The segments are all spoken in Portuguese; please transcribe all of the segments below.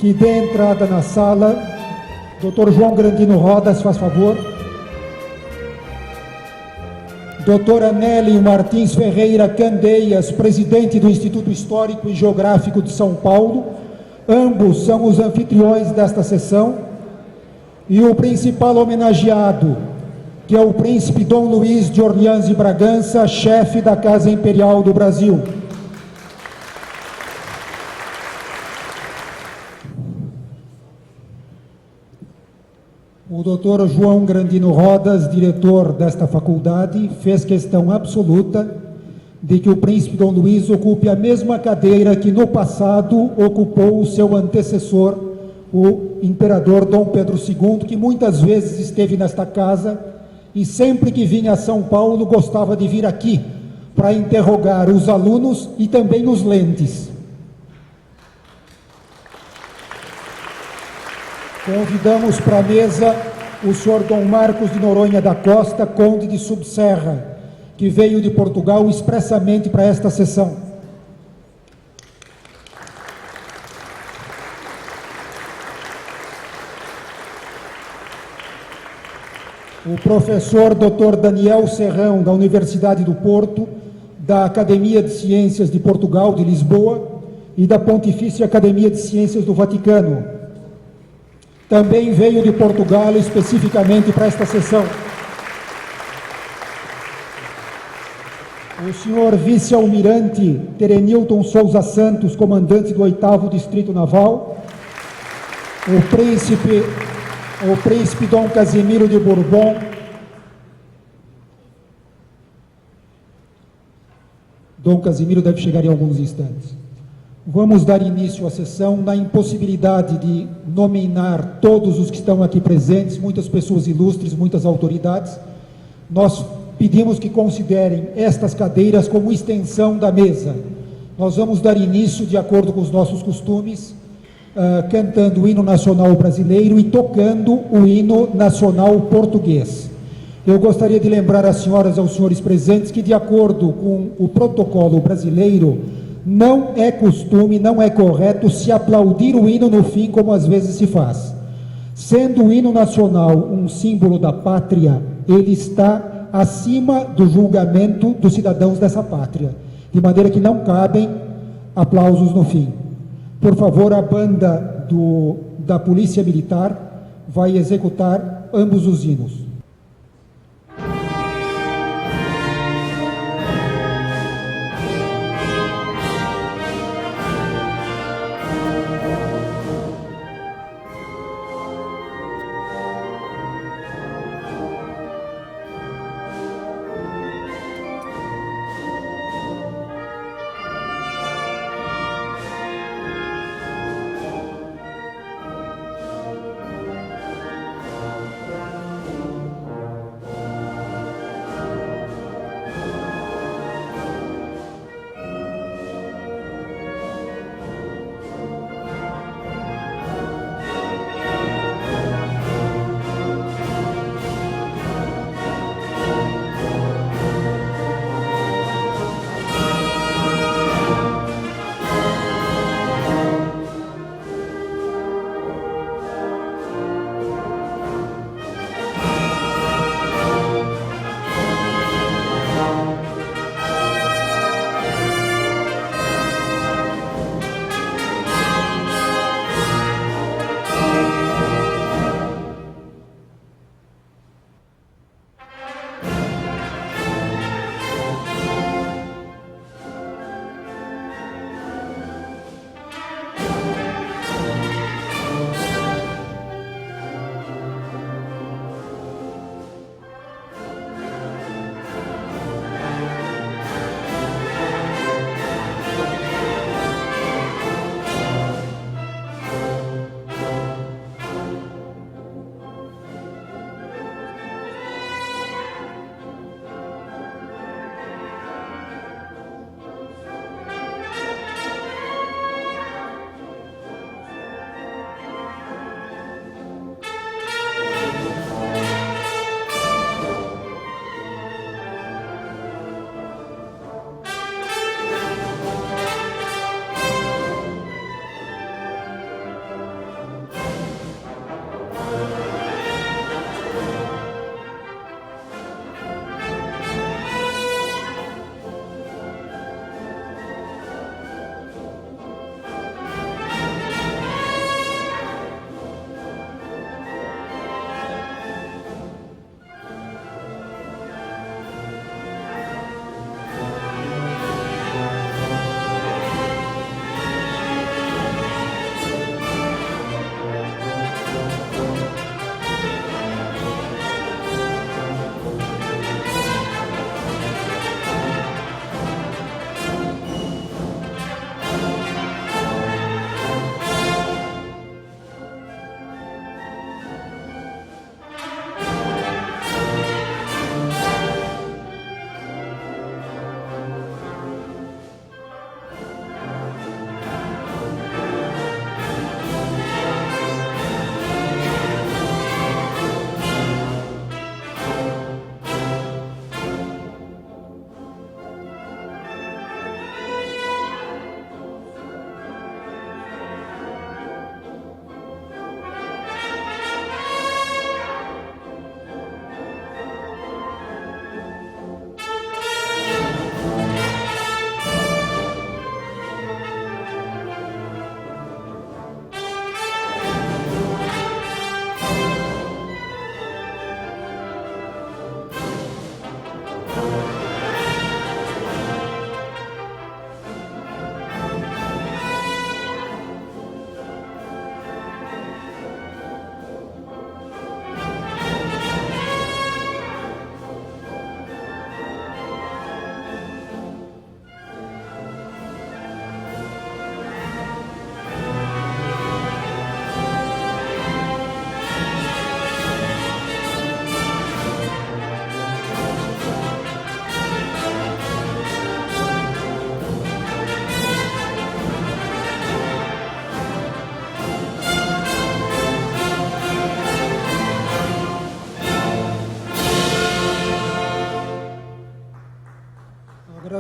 que dê entrada na sala. Dr. João Grandino Rodas, faz favor. Doutora Nelly Martins Ferreira Candeias, presidente do Instituto Histórico e Geográfico de São Paulo. Ambos são os anfitriões desta sessão. E o principal homenageado, que é o príncipe Dom Luís de Orleans e Bragança, chefe da Casa Imperial do Brasil. O doutor João Grandino Rodas, diretor desta faculdade, fez questão absoluta de que o príncipe Dom Luís ocupe a mesma cadeira que no passado ocupou o seu antecessor, o imperador Dom Pedro II, que muitas vezes esteve nesta casa e sempre que vinha a São Paulo gostava de vir aqui para interrogar os alunos e também os lentes. Convidamos para a mesa o senhor Dom Marcos de Noronha da Costa, conde de Subserra, que veio de Portugal expressamente para esta sessão. O professor Dr. Daniel Serrão, da Universidade do Porto, da Academia de Ciências de Portugal, de Lisboa, e da Pontifícia Academia de Ciências do Vaticano. Também veio de Portugal especificamente para esta sessão. O senhor vice-almirante Terenilton Souza Santos, comandante do 8º Distrito Naval. O príncipe Dom Casimiro de Bourbon. Dom Casimiro deve chegar em alguns instantes. Vamos dar início à sessão na impossibilidade de nominar todos os que estão aqui presentes, muitas pessoas ilustres, muitas autoridades. Nós pedimos que considerem estas cadeiras como extensão da mesa. Nós vamos dar início, de acordo com os nossos costumes, cantando o hino nacional brasileiro e tocando o hino nacional português. Eu gostaria de lembrar às senhoras e aos senhores presentes que, de acordo com o protocolo brasileiro, não é costume, não é correto se aplaudir o hino no fim, como às vezes se faz. Sendo o hino nacional um símbolo da pátria, ele está acima do julgamento dos cidadãos dessa pátria, de maneira que não cabem aplausos no fim. Por favor, a banda da Polícia Militar vai executar ambos os hinos.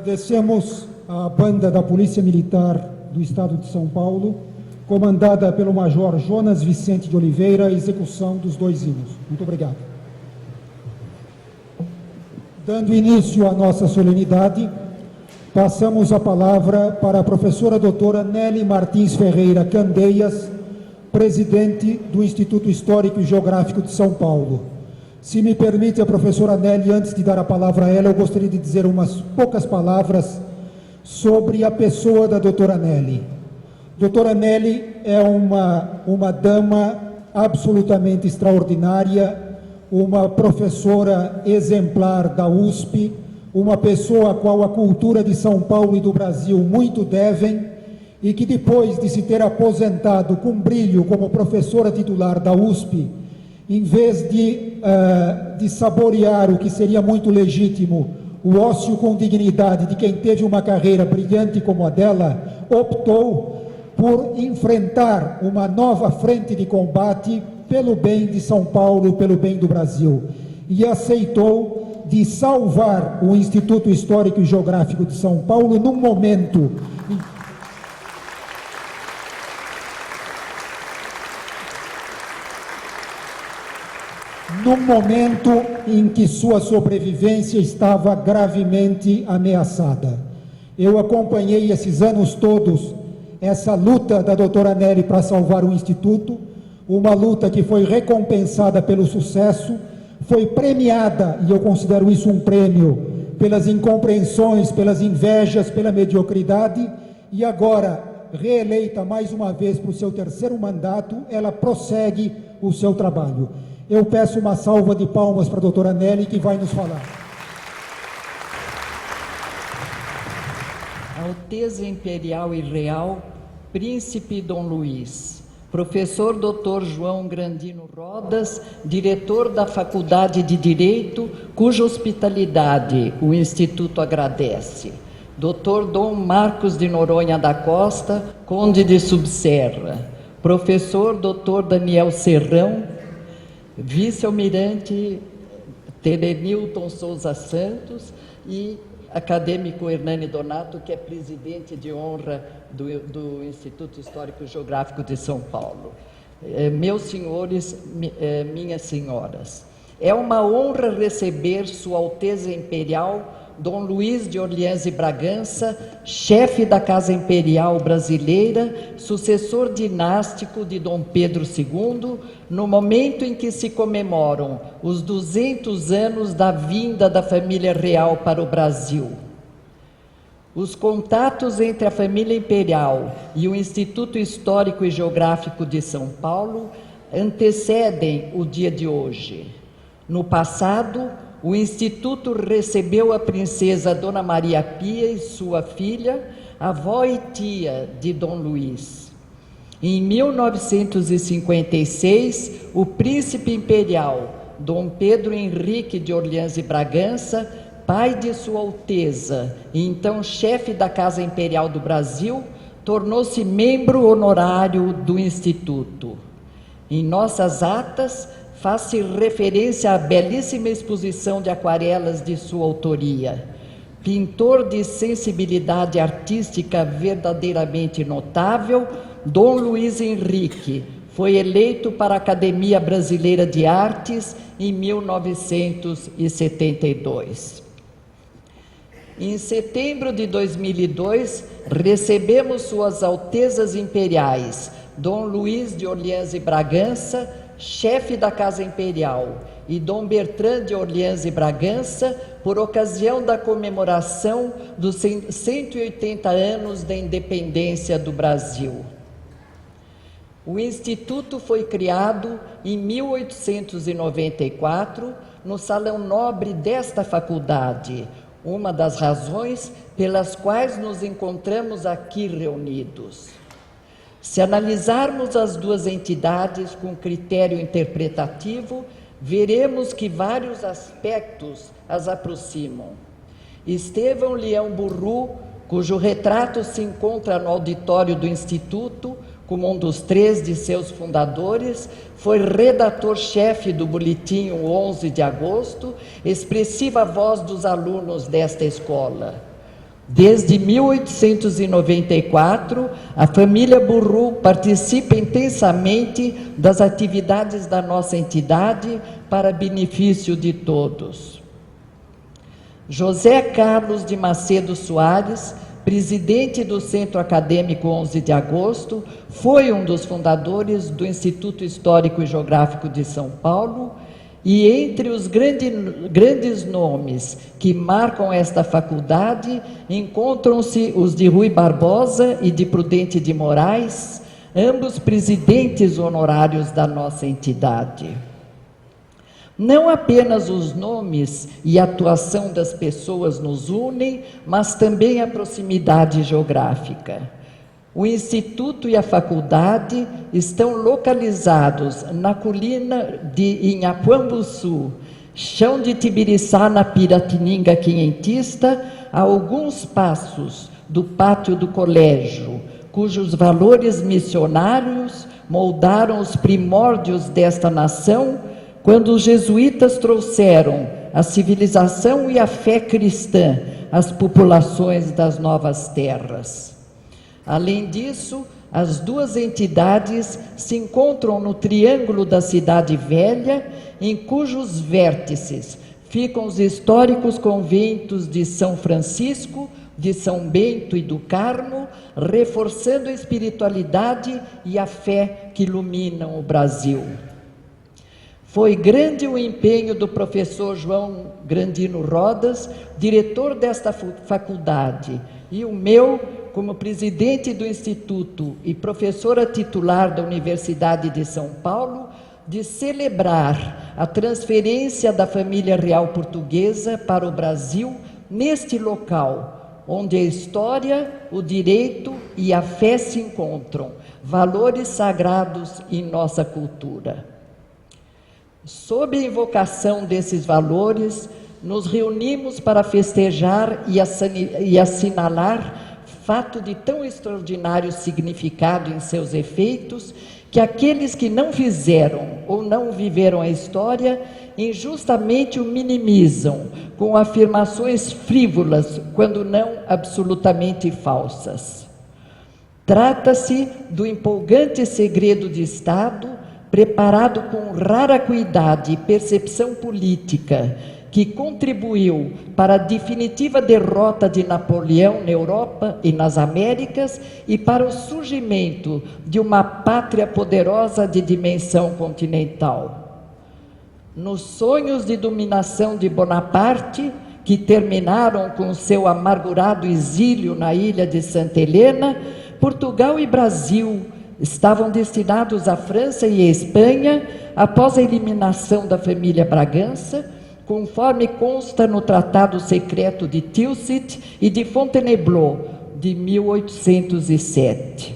Agradecemos à banda da Polícia Militar do Estado de São Paulo, comandada pelo Major Jonas Vicente de Oliveira, a execução dos 2 hinos. Muito obrigado. Dando início à nossa solenidade, passamos a palavra para a professora doutora Nelly Martins Ferreira Candeias, presidente do Instituto Histórico e Geográfico de São Paulo. Se me permite, a professora Nelly, antes de dar a palavra a ela, eu gostaria de dizer umas poucas palavras sobre a pessoa da doutora Nelly. Doutora Nelly é uma dama absolutamente extraordinária, uma professora exemplar da USP, uma pessoa a qual a cultura de São Paulo e do Brasil muito devem, e que depois de se ter aposentado com brilho como professora titular da USP, em vez de saborear o que seria muito legítimo, o ócio com dignidade de quem teve uma carreira brilhante como a dela, optou por enfrentar uma nova frente de combate pelo bem de São Paulo, pelo bem do Brasil, e aceitou de salvar o Instituto Histórico e Geográfico de São Paulo num momento em que sua sobrevivência estava gravemente ameaçada. Eu acompanhei esses anos todos essa luta da doutora Nelly para salvar o Instituto, uma luta que foi recompensada pelo sucesso, foi premiada, e eu considero isso um prêmio, pelas incompreensões, pelas invejas, pela mediocridade, e agora, reeleita mais uma vez para o seu 3º mandato, ela prossegue o seu trabalho. Eu peço uma salva de palmas para a doutora Nelly, que vai nos falar. Alteza Imperial e Real, Príncipe Dom Luiz, Professor Dr. João Grandino Rodas, diretor da Faculdade de Direito, cuja hospitalidade o Instituto agradece. Dr. Dom Marcos de Noronha da Costa, Conde de Subserra. Professor Dr. Daniel Serrão, Vice-Almirante Terenilton Souza Santos e acadêmico Hernani Donato, que é presidente de honra do Instituto Histórico e Geográfico de São Paulo. Meus senhores, minhas senhoras, é uma honra receber Sua Alteza Imperial Dom Luiz de Orleans e Bragança, chefe da Casa Imperial Brasileira, sucessor dinástico de Dom Pedro II, no momento em que se comemoram os 200 anos da vinda da família real para o Brasil. Os contatos entre a família imperial e o Instituto Histórico e Geográfico de São Paulo antecedem o dia de hoje. No passado, o Instituto recebeu a princesa Dona Maria Pia e sua filha, avó e tia de Dom Luiz. Em 1956, o príncipe imperial Dom Pedro Henrique de Orleans e Bragança, pai de Sua Alteza e então chefe da Casa Imperial do Brasil, tornou-se membro honorário do Instituto. Em nossas atas, faz-se referência à belíssima exposição de aquarelas de sua autoria. Pintor de sensibilidade artística verdadeiramente notável, Dom Luiz Henrique foi eleito para a Academia Brasileira de Artes em 1972. Em setembro de 2002, recebemos Suas Altezas Imperiais, Dom Luiz de Orleans e Bragança, chefe da Casa Imperial, e Dom Bertrand de Orleans e Bragança, por ocasião da comemoração dos 180 anos da independência do Brasil. O Instituto foi criado em 1894, no Salão Nobre desta faculdade, uma das razões pelas quais nos encontramos aqui reunidos. Se analisarmos as duas entidades com critério interpretativo, veremos que vários aspectos as aproximam. Estevão Leão Burru, cujo retrato se encontra no auditório do Instituto, como um dos 3 de seus fundadores, foi redator-chefe do Boletim 11 de agosto, expressiva voz dos alunos desta escola. Desde 1894, a família Burru participa intensamente das atividades da nossa entidade para benefício de todos. José Carlos de Macedo Soares, presidente do Centro Acadêmico 11 de Agosto, foi um dos fundadores do Instituto Histórico e Geográfico de São Paulo, e entre os grandes nomes que marcam esta faculdade, encontram-se os de Rui Barbosa e de Prudente de Moraes, ambos presidentes honorários da nossa entidade. Não apenas os nomes e a atuação das pessoas nos unem, mas também a proximidade geográfica. O Instituto e a faculdade estão localizados na colina de Inhaquambuçu, chão de Tibiriçá, na Piratininga Quinhentista, a alguns passos do pátio do colégio, cujos valores missionários moldaram os primórdios desta nação, quando os jesuítas trouxeram a civilização e a fé cristã às populações das novas terras. Além disso, as duas entidades se encontram no Triângulo da Cidade Velha, em cujos vértices ficam os históricos conventos de São Francisco, de São Bento e do Carmo, reforçando a espiritualidade e a fé que iluminam o Brasil. Foi grande o empenho do professor João Grandino Rodas, diretor desta faculdade, e o meu, como presidente do Instituto e professora titular da Universidade de São Paulo, de celebrar a transferência da família real portuguesa para o Brasil, neste local, onde a história, o direito e a fé se encontram, valores sagrados em nossa cultura. Sob a invocação desses valores, nos reunimos para festejar e assinalar fato de tão extraordinário significado em seus efeitos, que aqueles que não fizeram ou não viveram a história injustamente o minimizam com afirmações frívolas, quando não absolutamente falsas. Trata-se do empolgante segredo de Estado, preparado com rara cuidade e percepção política, que contribuiu para a definitiva derrota de Napoleão na Europa e nas Américas e para o surgimento de uma pátria poderosa de dimensão continental. Nos sonhos de dominação de Bonaparte, que terminaram com seu amargurado exílio na ilha de Santa Helena, Portugal e Brasil estavam destinados à França e à Espanha após a eliminação da família Bragança, conforme consta no Tratado Secreto de Tilsit e de Fontainebleau, de 1807.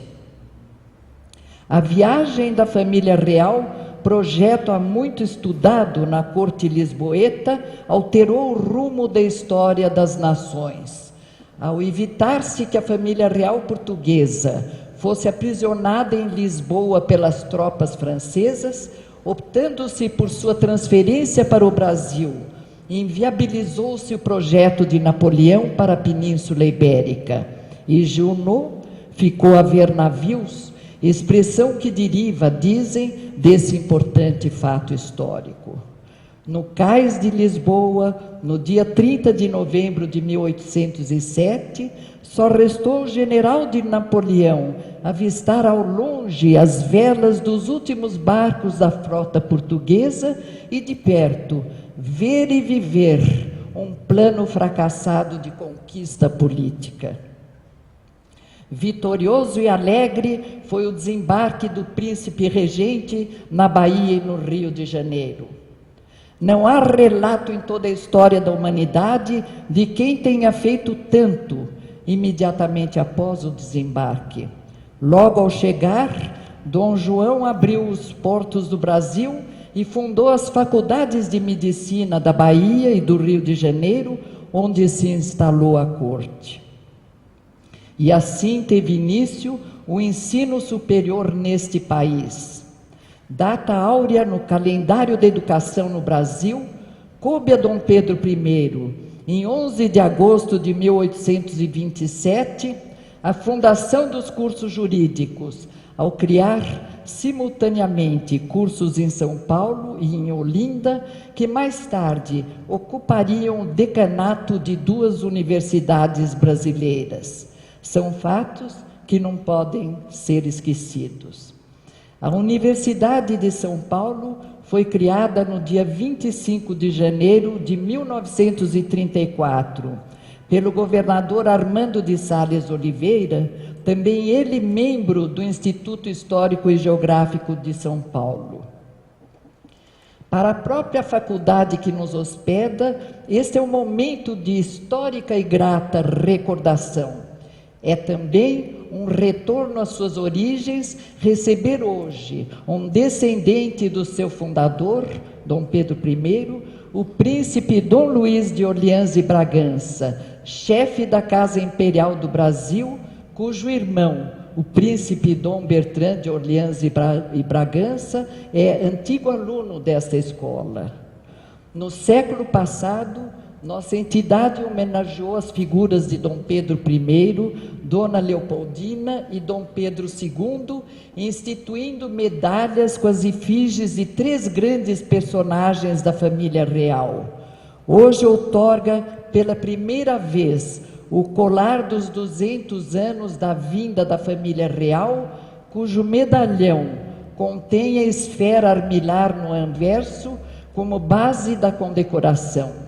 A viagem da família real, projeto há muito estudado na corte lisboeta, alterou o rumo da história das nações. Ao evitar-se que a família real portuguesa fosse aprisionada em Lisboa pelas tropas francesas, optando-se por sua transferência para o Brasil, inviabilizou-se o projeto de Napoleão para a Península Ibérica, e Junot ficou a ver navios, expressão que deriva, dizem, desse importante fato histórico. No cais de Lisboa, no dia 30 de novembro de 1807, só restou o general de Napoleão avistar ao longe as velas dos últimos barcos da frota portuguesa e, de perto, ver e viver um plano fracassado de conquista política. Vitorioso e alegre foi o desembarque do príncipe regente na Bahia e no Rio de Janeiro. Não há relato em toda a história da humanidade de quem tenha feito tanto imediatamente após o desembarque. Logo ao chegar, Dom João abriu os portos do Brasil e fundou as faculdades de medicina da Bahia e do Rio de Janeiro, onde se instalou a corte. E assim teve início o ensino superior neste país. Data áurea no calendário da educação no Brasil, coube a Dom Pedro I em 11 de agosto de 1827, a fundação dos cursos jurídicos, ao criar simultaneamente cursos em São Paulo e em Olinda, que mais tarde ocupariam o decanato de 2 universidades brasileiras. São fatos que não podem ser esquecidos. A Universidade de São Paulo foi criada no dia 25 de janeiro de 1934, pelo governador Armando de Sales Oliveira, também ele membro do Instituto Histórico e Geográfico de São Paulo. Para a própria faculdade que nos hospeda, este é um momento de histórica e grata recordação. É também um retorno às suas origens, receber hoje um descendente do seu fundador, Dom Pedro I, o príncipe Dom Luís de Orleans e Bragança, chefe da Casa Imperial do Brasil, cujo irmão, o príncipe Dom Bertrand de Orleans e Bragança, é antigo aluno desta escola. No século passado, nossa entidade homenageou as figuras de Dom Pedro I, Dona Leopoldina e Dom Pedro II, instituindo medalhas com as efígies de 3 grandes personagens da família real. Hoje outorga pela primeira vez o colar dos 200 anos da vinda da família real, cujo medalhão contém a esfera armilar no anverso como base da condecoração.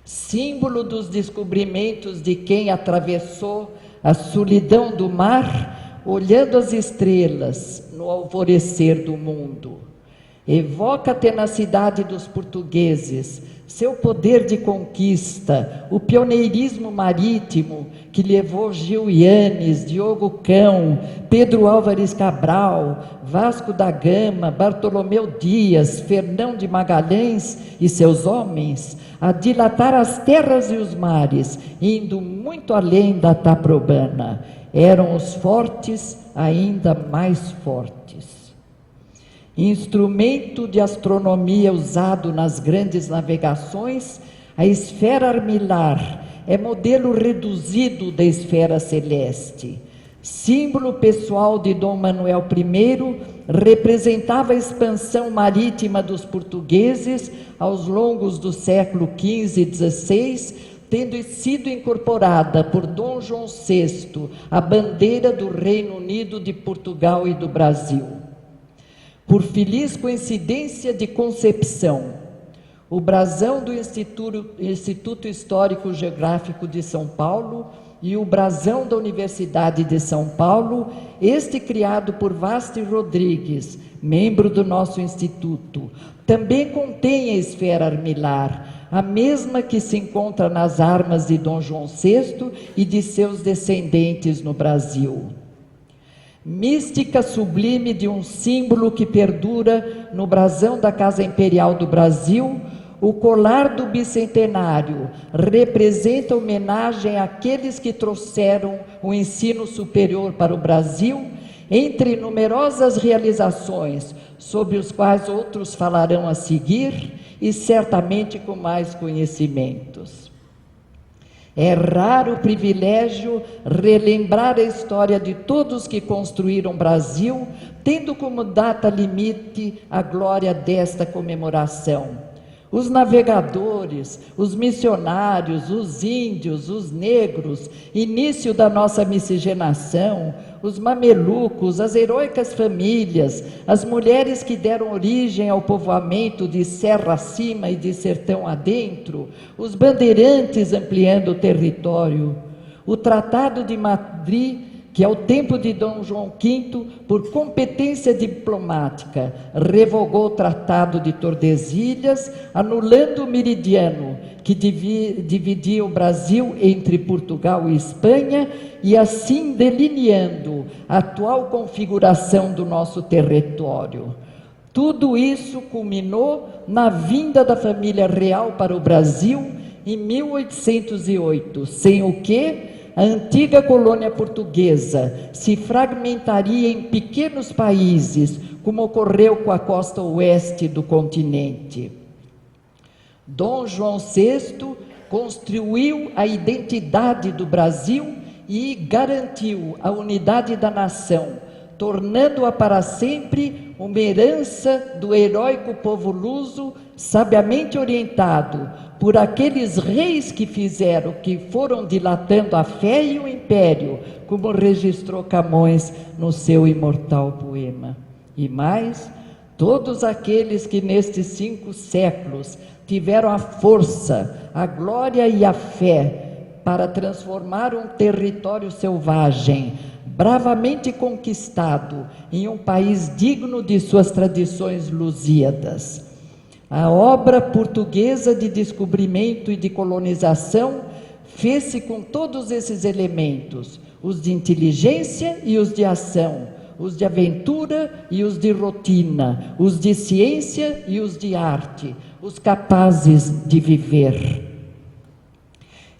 Símbolo dos descobrimentos de quem atravessou a solidão do mar, olhando as estrelas no alvorecer do mundo. Evoca a tenacidade dos portugueses, seu poder de conquista, o pioneirismo marítimo que levou Gil Yanes, Diogo Cão, Pedro Álvares Cabral, Vasco da Gama, Bartolomeu Dias, Fernão de Magalhães e seus homens a dilatar as terras e os mares, indo muito além da Taprobana. Eram os fortes ainda mais fortes. Instrumento de astronomia usado nas grandes navegações, a esfera armilar é modelo reduzido da esfera celeste. Símbolo pessoal de Dom Manuel I, representava a expansão marítima dos portugueses aos longos do século XV e XVI, tendo sido incorporada por Dom João VI à bandeira do Reino Unido, de Portugal e do Brasil. Por feliz coincidência de concepção, o brasão do Instituto Histórico Geográfico de São Paulo e o brasão da Universidade de São Paulo, este criado por Vasti Rodrigues, membro do nosso instituto, também contém a esfera armilar, a mesma que se encontra nas armas de Dom João VI e de seus descendentes no Brasil. Mística sublime de um símbolo que perdura no brasão da Casa Imperial do Brasil, o colar do bicentenário representa homenagem àqueles que trouxeram o ensino superior para o Brasil, entre numerosas realizações, sobre os quais outros falarão a seguir, e certamente com mais conhecimentos. É raro o privilégio relembrar a história de todos que construíram o Brasil, tendo como data limite a glória desta comemoração. Os navegadores, os missionários, os índios, os negros, início da nossa miscigenação, os mamelucos, as heróicas famílias, as mulheres que deram origem ao povoamento de Serra Acima e de Sertão Adentro, os bandeirantes ampliando o território, o Tratado de Madrid, que ao tempo de Dom João V, por competência diplomática, revogou o Tratado de Tordesilhas, anulando o meridiano que dividia o Brasil entre Portugal e Espanha, e assim delineando a atual configuração do nosso território. Tudo isso culminou na vinda da família real para o Brasil em 1808, sem o que a antiga colônia portuguesa se fragmentaria em pequenos países, como ocorreu com a costa oeste do continente. Dom João VI construiu a identidade do Brasil e garantiu a unidade da nação, tornando-a para sempre uma herança do heróico povo luso, sabiamente orientado por aqueles reis que foram dilatando a fé e o império, como registrou Camões no seu imortal poema. E mais, todos aqueles que nestes 5 séculos tiveram a força, a glória e a fé para transformar um território selvagem, bravamente conquistado, em um país digno de suas tradições lusíadas. A obra portuguesa de descobrimento e de colonização fez-se com todos esses elementos, os de inteligência e os de ação, os de aventura e os de rotina, os de ciência e os de arte, os capazes de viver.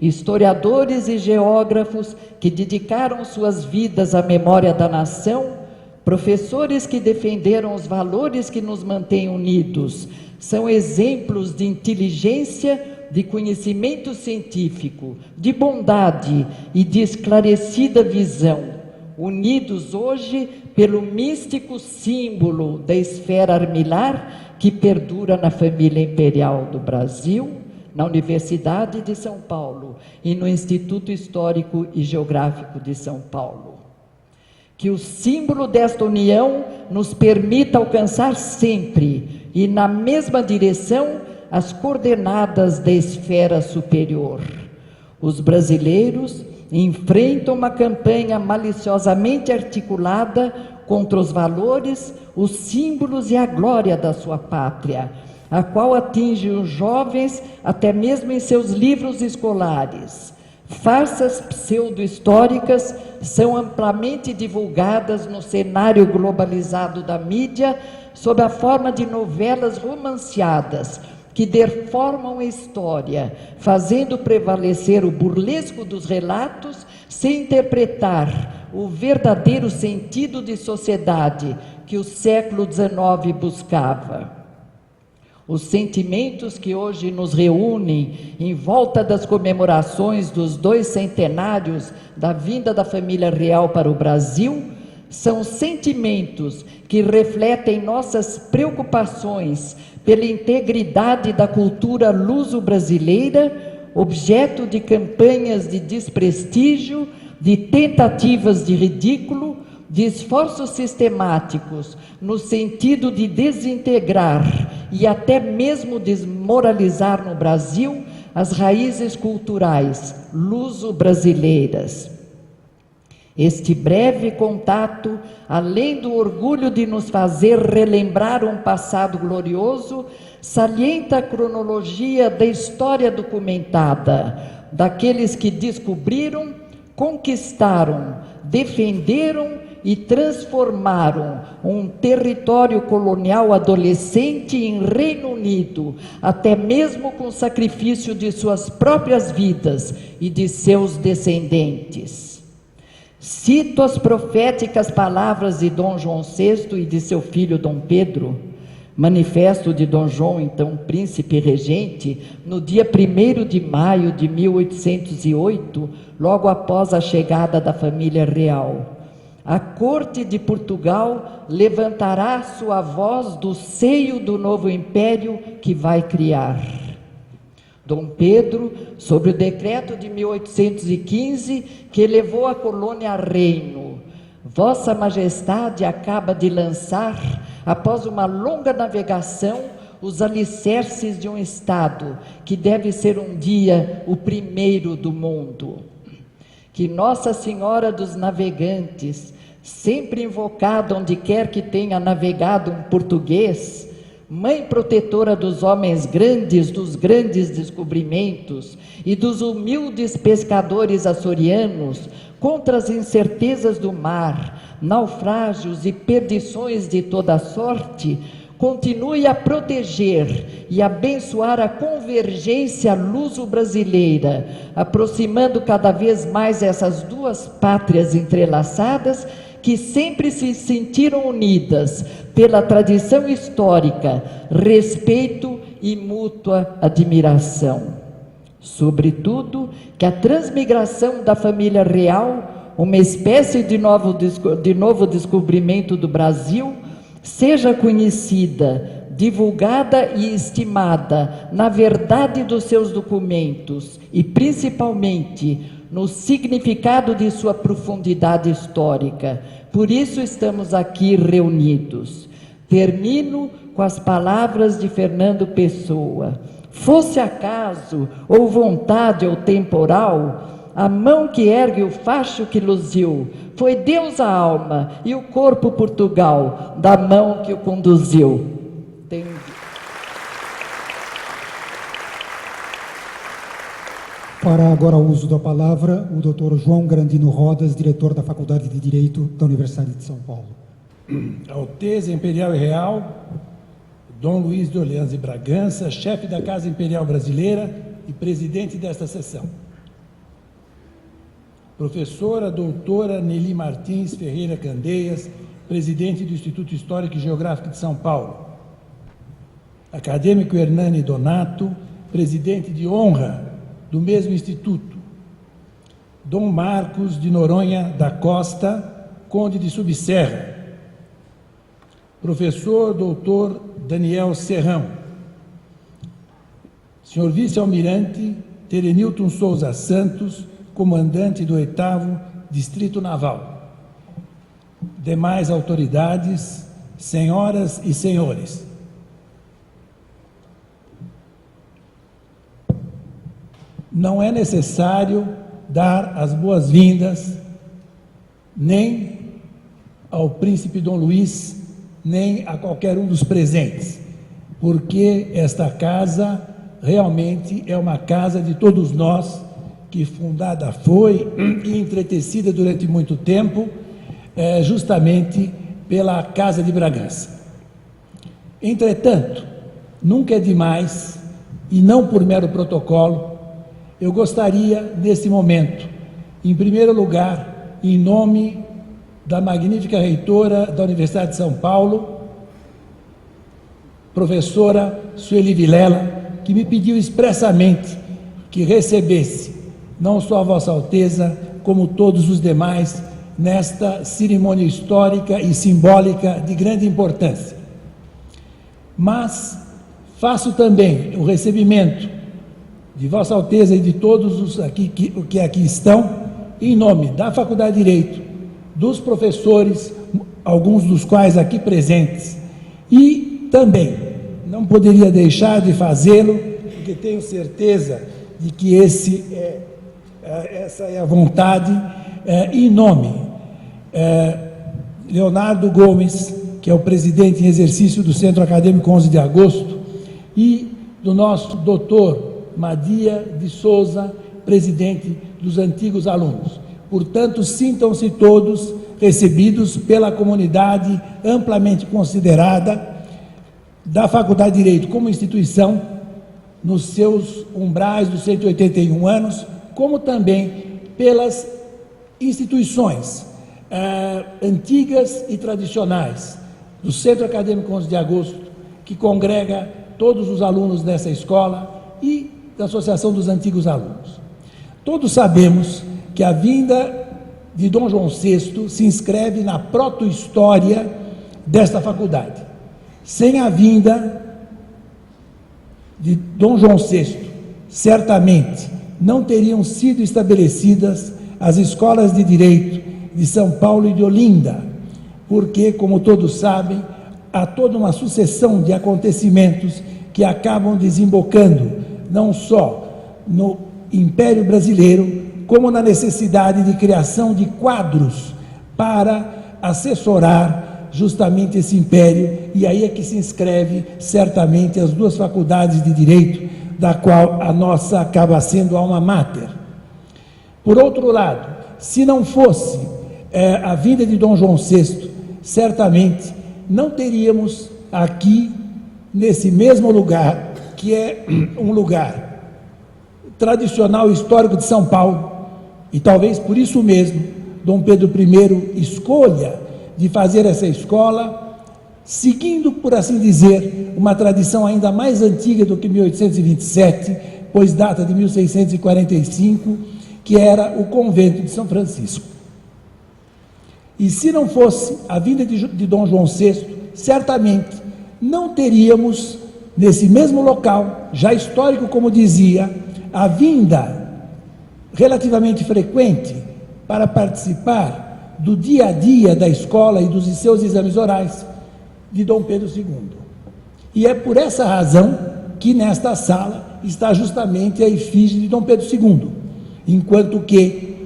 Historiadores e geógrafos que dedicaram suas vidas à memória da nação, professores que defenderam os valores que nos mantêm unidos, são exemplos de inteligência, de conhecimento científico, de bondade e de esclarecida visão, unidos hoje pelo místico símbolo da esfera armilar que perdura na família imperial do Brasil, na Universidade de São Paulo e no Instituto Histórico e Geográfico de São Paulo. Que o símbolo desta união nos permita alcançar sempre e na mesma direção as coordenadas da esfera superior. Os brasileiros enfrentam uma campanha maliciosamente articulada contra os valores, os símbolos e a glória da sua pátria, a qual atinge os jovens até mesmo em seus livros escolares. Farsas pseudo-históricas são amplamente divulgadas no cenário globalizado da mídia sob a forma de novelas romanceadas que deformam a história, fazendo prevalecer o burlesco dos relatos sem interpretar o verdadeiro sentido de sociedade que o século XIX buscava. Os sentimentos que hoje nos reúnem em volta das comemorações dos 2 centenários da vinda da família real para o Brasil são sentimentos que refletem nossas preocupações pela integridade da cultura luso-brasileira, objeto de campanhas de desprestígio, de tentativas de ridículo, de esforços sistemáticos no sentido de desintegrar e até mesmo desmoralizar no Brasil as raízes culturais luso-brasileiras. Este breve contato, além do orgulho de nos fazer relembrar um passado glorioso, salienta a cronologia da história documentada, daqueles que descobriram, conquistaram, defenderam e transformaram um território colonial adolescente em Reino Unido, até mesmo com o sacrifício de suas próprias vidas e de seus descendentes. Cito as proféticas palavras de Dom João VI e de seu filho Dom Pedro, manifesto de Dom João, então príncipe regente, no dia 1º de maio de 1808, logo após a chegada da família real. A corte de Portugal levantará sua voz do seio do novo império que vai criar. Dom Pedro, sobre o decreto de 1815, que elevou a colônia a reino, Vossa Majestade acaba de lançar, após uma longa navegação, os alicerces de um Estado que deve ser um dia o primeiro do mundo. Que Nossa Senhora dos Navegantes, sempre invocada onde quer que tenha navegado um português, mãe protetora dos homens grandes, dos grandes descobrimentos e dos humildes pescadores açorianos, contra as incertezas do mar, naufrágios e perdições de toda sorte, continue a proteger e abençoar a convergência luso-brasileira, aproximando cada vez mais essas duas pátrias entrelaçadas que sempre se sentiram unidas pela tradição histórica, respeito e mútua admiração. Sobretudo, que a transmigração da família real, uma espécie de novo descobrimento do Brasil, seja conhecida, divulgada e estimada na verdade dos seus documentos e, principalmente, no significado de sua profundidade histórica. Por isso estamos aqui reunidos. Termino com as palavras de Fernando Pessoa. Fosse acaso, ou vontade, ou temporal, a mão que ergue o facho que luziu, foi Deus a alma e o corpo Portugal, da mão que o conduziu. Fará agora uso da palavra o Dr. João Grandino Rodas, diretor da Faculdade de Direito da Universidade de São Paulo. Alteza Imperial e Real, Dom Luiz de Orleans e Bragança, chefe da Casa Imperial Brasileira e presidente desta sessão. Professora doutora Nelly Martins Ferreira Candeias, presidente do Instituto Histórico e Geográfico de São Paulo. Acadêmico Hernani Donato, presidente de honra do mesmo instituto. Dom Marcos de Noronha da Costa, conde de Subserra. Professor doutor Daniel Serrão. Senhor vice-almirante Terenilton Souza Santos, comandante do 8º Distrito Naval. Demais autoridades, senhoras e senhores. Não é necessário dar as boas-vindas nem ao príncipe Dom Luís, nem a qualquer um dos presentes, porque esta casa realmente é uma casa de todos nós, que fundada foi e entretecida durante muito tempo, justamente pela Casa de Bragança. Entretanto, nunca é demais, e não por mero protocolo, eu gostaria, nesse momento, em primeiro lugar, em nome da magnífica reitora da Universidade de São Paulo, professora Sueli Vilela, que me pediu expressamente que recebesse não só a Vossa Alteza, como todos os demais, nesta cerimônia histórica e simbólica de grande importância. Mas faço também o recebimento de Vossa Alteza e de todos os que aqui estão, em nome da Faculdade de Direito, dos professores, alguns dos quais aqui presentes, e também não poderia deixar de fazê-lo, porque tenho certeza de que essa é a vontade, em nome Leonardo Gomes, que é o presidente em exercício do Centro Acadêmico 11 de Agosto, e do nosso doutor Madia de Souza, presidente dos antigos alunos. Portanto, sintam-se todos recebidos pela comunidade amplamente considerada da Faculdade de Direito como instituição, nos seus umbrais dos 181 anos, como também pelas instituições antigas e tradicionais do Centro Acadêmico 11 de Agosto, que congrega todos os alunos dessa escola, e da Associação dos Antigos Alunos. Todos sabemos que a vinda de Dom João VI se inscreve na proto-história desta faculdade. Sem a vinda de Dom João VI, certamente não teriam sido estabelecidas as escolas de Direito de São Paulo e de Olinda, porque, como todos sabem, há toda uma sucessão de acontecimentos que acabam desembocando não só no Império Brasileiro, como na necessidade de criação de quadros para assessorar justamente esse império, e aí é que se inscreve certamente as duas faculdades de Direito, da qual a nossa acaba sendo alma mater. Por outro lado, se não fosse a vinda de Dom João VI, certamente não teríamos aqui, nesse mesmo lugar, que é um lugar tradicional e histórico de São Paulo, e talvez por isso mesmo Dom Pedro I escolha de fazer essa escola seguindo, por assim dizer, uma tradição ainda mais antiga do que 1827, pois data de 1645, que era o convento de São Francisco. E se não fosse a vinda de Dom João VI, certamente não teríamos, nesse mesmo local, já histórico como dizia, a vinda relativamente frequente para participar do dia a dia da escola e dos seus exames orais de Dom Pedro II. E é por essa razão que nesta sala está justamente a efígie de Dom Pedro II, enquanto que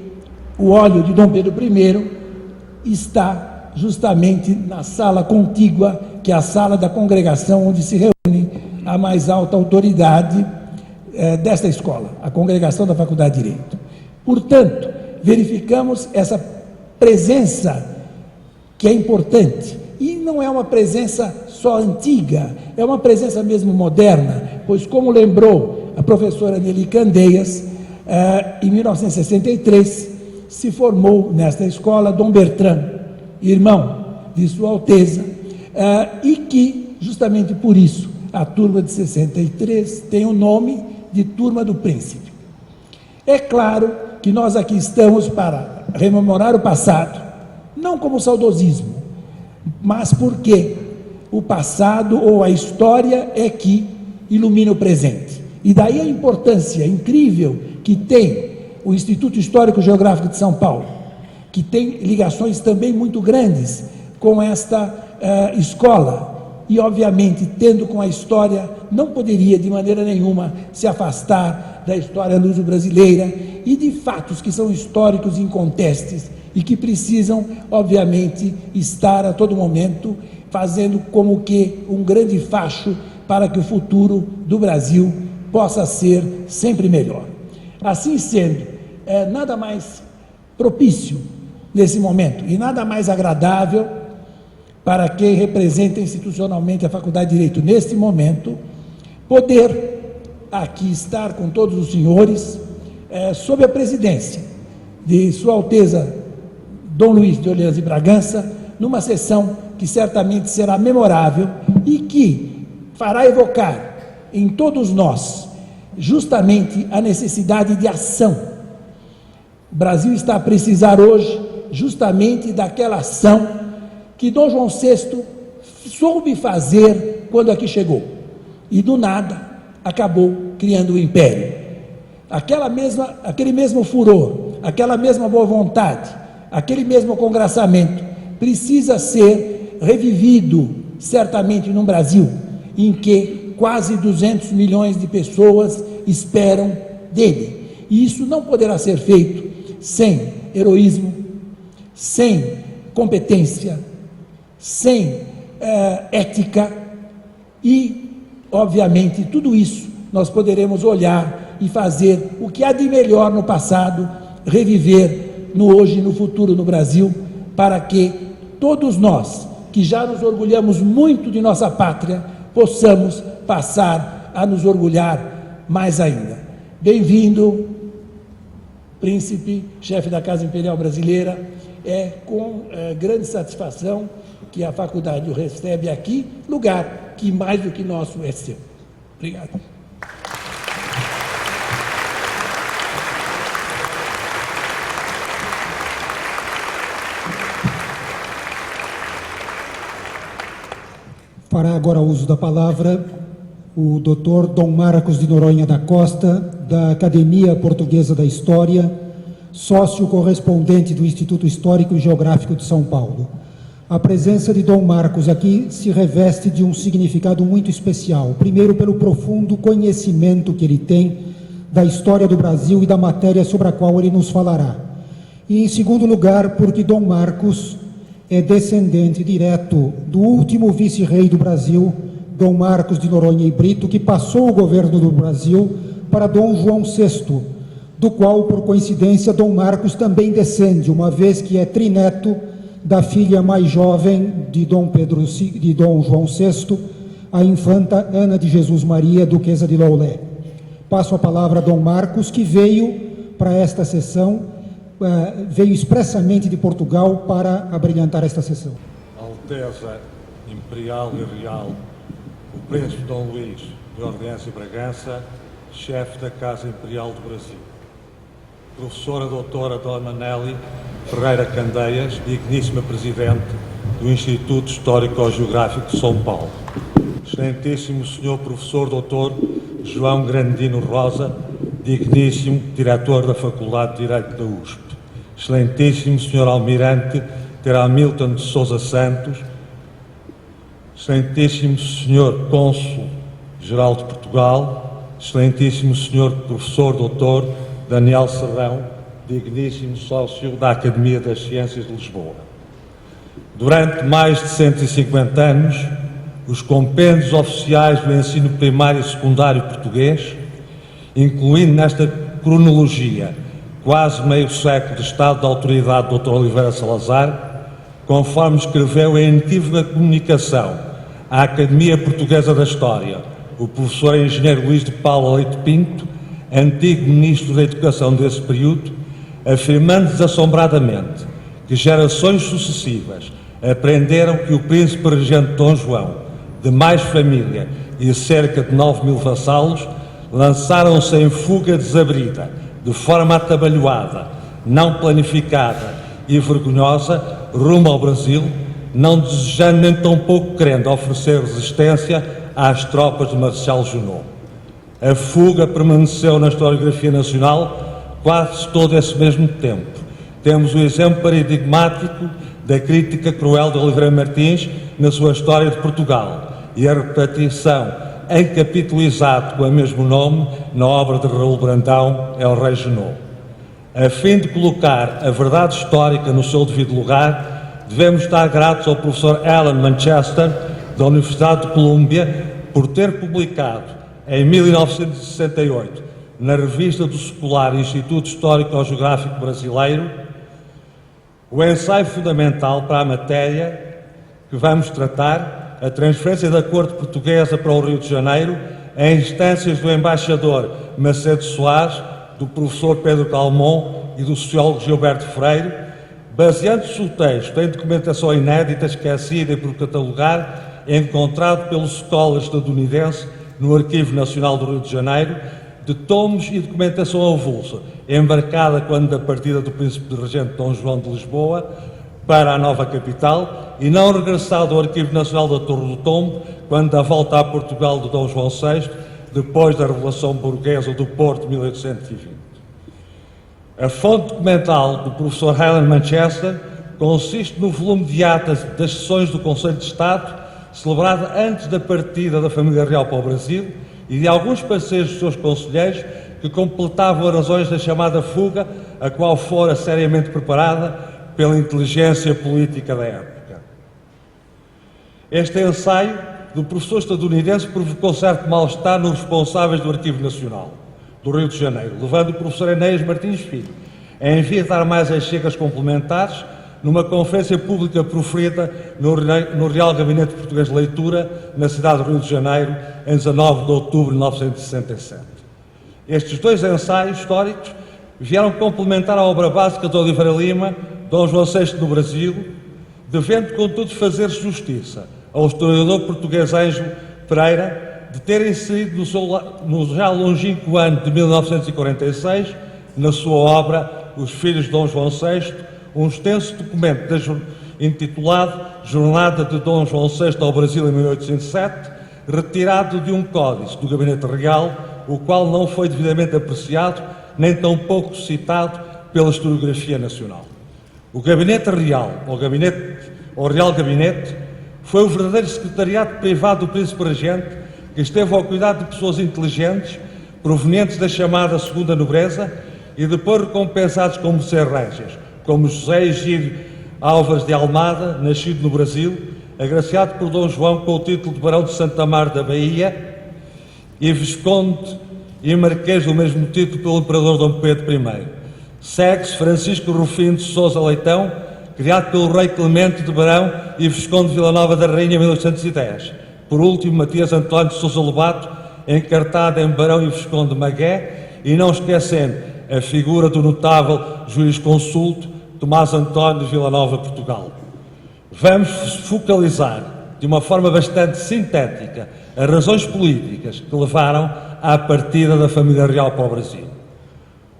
o óleo de Dom Pedro I está justamente na sala contígua, que é a sala da congregação, onde se reúne a mais alta autoridade desta escola, a congregação da Faculdade de Direito. Portanto, verificamos essa presença que é importante, e não é uma presença só antiga, é uma presença mesmo moderna, pois, como lembrou a professora Nelly Candeias, em 1963 se formou nesta escola Dom Bertrand, irmão de Sua Alteza, e que, justamente por isso, a turma de 63 tem o nome de Turma do Príncipe. É claro que nós aqui estamos para rememorar o passado, não como saudosismo, mas porque o passado ou a história é que ilumina o presente. E daí a importância incrível que tem o Instituto Histórico Geográfico de São Paulo, que tem ligações também muito grandes com esta escola, e obviamente, tendo com a história, não poderia de maneira nenhuma se afastar da história luso-brasileira e de fatos que são históricos incontestes e que precisam, obviamente, estar a todo momento fazendo como que um grande facho para que o futuro do Brasil possa ser sempre melhor. Assim sendo, nada mais propício nesse momento e nada mais agradável para quem representa institucionalmente a Faculdade de Direito neste momento, poder aqui estar com todos os senhores, sob a presidência de Sua Alteza Dom Luís de Orleans e Bragança, numa sessão que certamente será memorável e que fará evocar em todos nós justamente a necessidade de ação. O Brasil está a precisar hoje justamente daquela ação que Dom João VI soube fazer quando aqui chegou, e do nada acabou criando o império. Aquele mesmo furor, aquela mesma boa vontade, aquele mesmo congraçamento precisa ser revivido certamente num Brasil em que quase 200 milhões de pessoas esperam dele. E isso não poderá ser feito sem heroísmo, sem competência, sem ética e, obviamente, tudo isso nós poderemos olhar e fazer o que há de melhor no passado, reviver no hoje e no futuro no Brasil, para que todos nós, que já nos orgulhamos muito de nossa pátria, possamos passar a nos orgulhar mais ainda. Bem-vindo, príncipe, chefe da Casa Imperial Brasileira. É com grande satisfação que a faculdade o recebe aqui, lugar que mais do que nosso é seu. Obrigado. Fará agora uso da palavra o Dr. Dom Marcos de Noronha da Costa, da Academia Portuguesa da História, sócio correspondente do Instituto Histórico e Geográfico de São Paulo. A presença de Dom Marcos aqui se reveste de um significado muito especial. Primeiro, pelo profundo conhecimento que ele tem da história do Brasil e da matéria sobre a qual ele nos falará. E, em segundo lugar, porque Dom Marcos é descendente direto do último vice-rei do Brasil, Dom Marcos de Noronha e Brito, que passou o governo do Brasil para Dom João VI, do qual, por coincidência, Dom Marcos também descende, uma vez que é trineto da filha mais jovem de Dom João VI, a infanta Ana de Jesus Maria, duquesa de Loulé. Passo a palavra a Dom Marcos, que veio para esta sessão, veio expressamente de Portugal para abrilhantar esta sessão. Alteza imperial e real, o Príncipe Dom Luís de Orleans e Bragança, chefe da Casa Imperial do Brasil. Professora doutora Dona Nelly Ferreira Candeias, digníssima Presidente do Instituto Histórico-Geográfico de São Paulo. Excelentíssimo Sr. Professor Dr. João Grandino Rosa, digníssimo Diretor da Faculdade de Direito da USP. Excelentíssimo Sr. Almirante Ter Hamilton de Sousa Santos, Excelentíssimo Sr. Cônsul-Geral de Portugal, Excelentíssimo Sr. Professor Dr. Daniel Serrão, digníssimo sócio da Academia das Ciências de Lisboa. Durante mais de 150 anos, os compêndios oficiais do ensino primário e secundário português, incluindo nesta cronologia quase meio século de estado de autoridade do Dr. Oliveira Salazar, conforme escreveu em inequívoca comunicação à Academia Portuguesa da História, o professor engenheiro Luís de Paula Leite Pinto, antigo Ministro da Educação desse período, afirmando desassombradamente que gerações sucessivas aprenderam que o príncipe regente Dom João, de mais família e cerca de 9.000 vassalos, lançaram-se em fuga desabrida, de forma atabalhoada, não planificada e vergonhosa, rumo ao Brasil, não desejando nem tão pouco querendo oferecer resistência às tropas de Marcial Junot. A fuga permaneceu na historiografia nacional quase todo esse mesmo tempo. Temos o exemplo paradigmático da crítica cruel de Oliveira Martins na sua História de Portugal e a repetição em capítulo exato com o mesmo nome na obra de Raul Brandão, El Rei Junot. A fim de colocar a verdade histórica no seu devido lugar, devemos estar gratos ao professor Alan Manchester, da Universidade de Colômbia, por ter publicado em 1968, na revista do secular Instituto Histórico-Geográfico Brasileiro, o ensaio fundamental para a matéria que vamos tratar, a transferência da corte portuguesa para o Rio de Janeiro, em instâncias do embaixador Macedo Soares, do professor Pedro Calmon e do sociólogo Gilberto Freire, baseando-se o texto em documentação inédita, esquecida e por catalogar, encontrado pelo Scholar estadunidense no Arquivo Nacional do Rio de Janeiro, de tomos e documentação avulsa, embarcada quando da partida do príncipe de regente Dom João de Lisboa para a nova capital e não regressado ao Arquivo Nacional da Torre do Tombo quando da volta a Portugal de Dom João VI, depois da Revelação Burguesa do Porto de 1820. A fonte documental do professor Alan Manchester consiste no volume de atas das sessões do Conselho de Estado, celebrada antes da partida da família real para o Brasil, e de alguns parceiros dos seus conselheiros que completavam as razões da chamada fuga, a qual fora seriamente preparada pela inteligência política da época. Este ensaio do professor estadunidense provocou certo mal-estar nos responsáveis do Arquivo Nacional do Rio de Janeiro, levando o professor Enéas Martins Filho a enviar mais chegas complementares numa conferência pública proferida no Real Gabinete Português de Leitura, na cidade do Rio de Janeiro, em 19 de outubro de 1967. Estes dois ensaios históricos vieram complementar a obra básica de Oliveira Lima, Dom João VI no Brasil, devendo, contudo, fazer justiça ao historiador português Ângelo Pereira de ter inserido no já longínquo ano de 1946, na sua obra Os Filhos de Dom João VI, um extenso documento intitulado Jornada de Dom João VI ao Brasil em 1807, retirado de um códice do Gabinete Real, o qual não foi devidamente apreciado, nem tampouco citado pela historiografia nacional. O Gabinete Real, ou Real Gabinete, foi o verdadeiro secretariado privado do Príncipe Regente, que esteve ao cuidado de pessoas inteligentes, provenientes da chamada Segunda Nobreza, e depois recompensados como Serrégias, como José Egídio Álvares de Almada, nascido no Brasil, agraciado por Dom João com o título de Barão de Santa Mar da Bahia e Visconde e Marquês do mesmo título pelo Imperador Dom Pedro I. Segue-se Francisco Rufino de Sousa Leitão, criado pelo Rei Clemente de Barão e Visconde de Vila Nova da Rainha em 1810. Por último, Matias António de Sousa Lobato, encartado em Barão e Visconde de Magué, e não esquecendo a figura do notável juiz-consulto Tomás António de Vila Nova, Portugal. Vamos focalizar de uma forma bastante sintética, as razões políticas que levaram à partida da família real para o Brasil.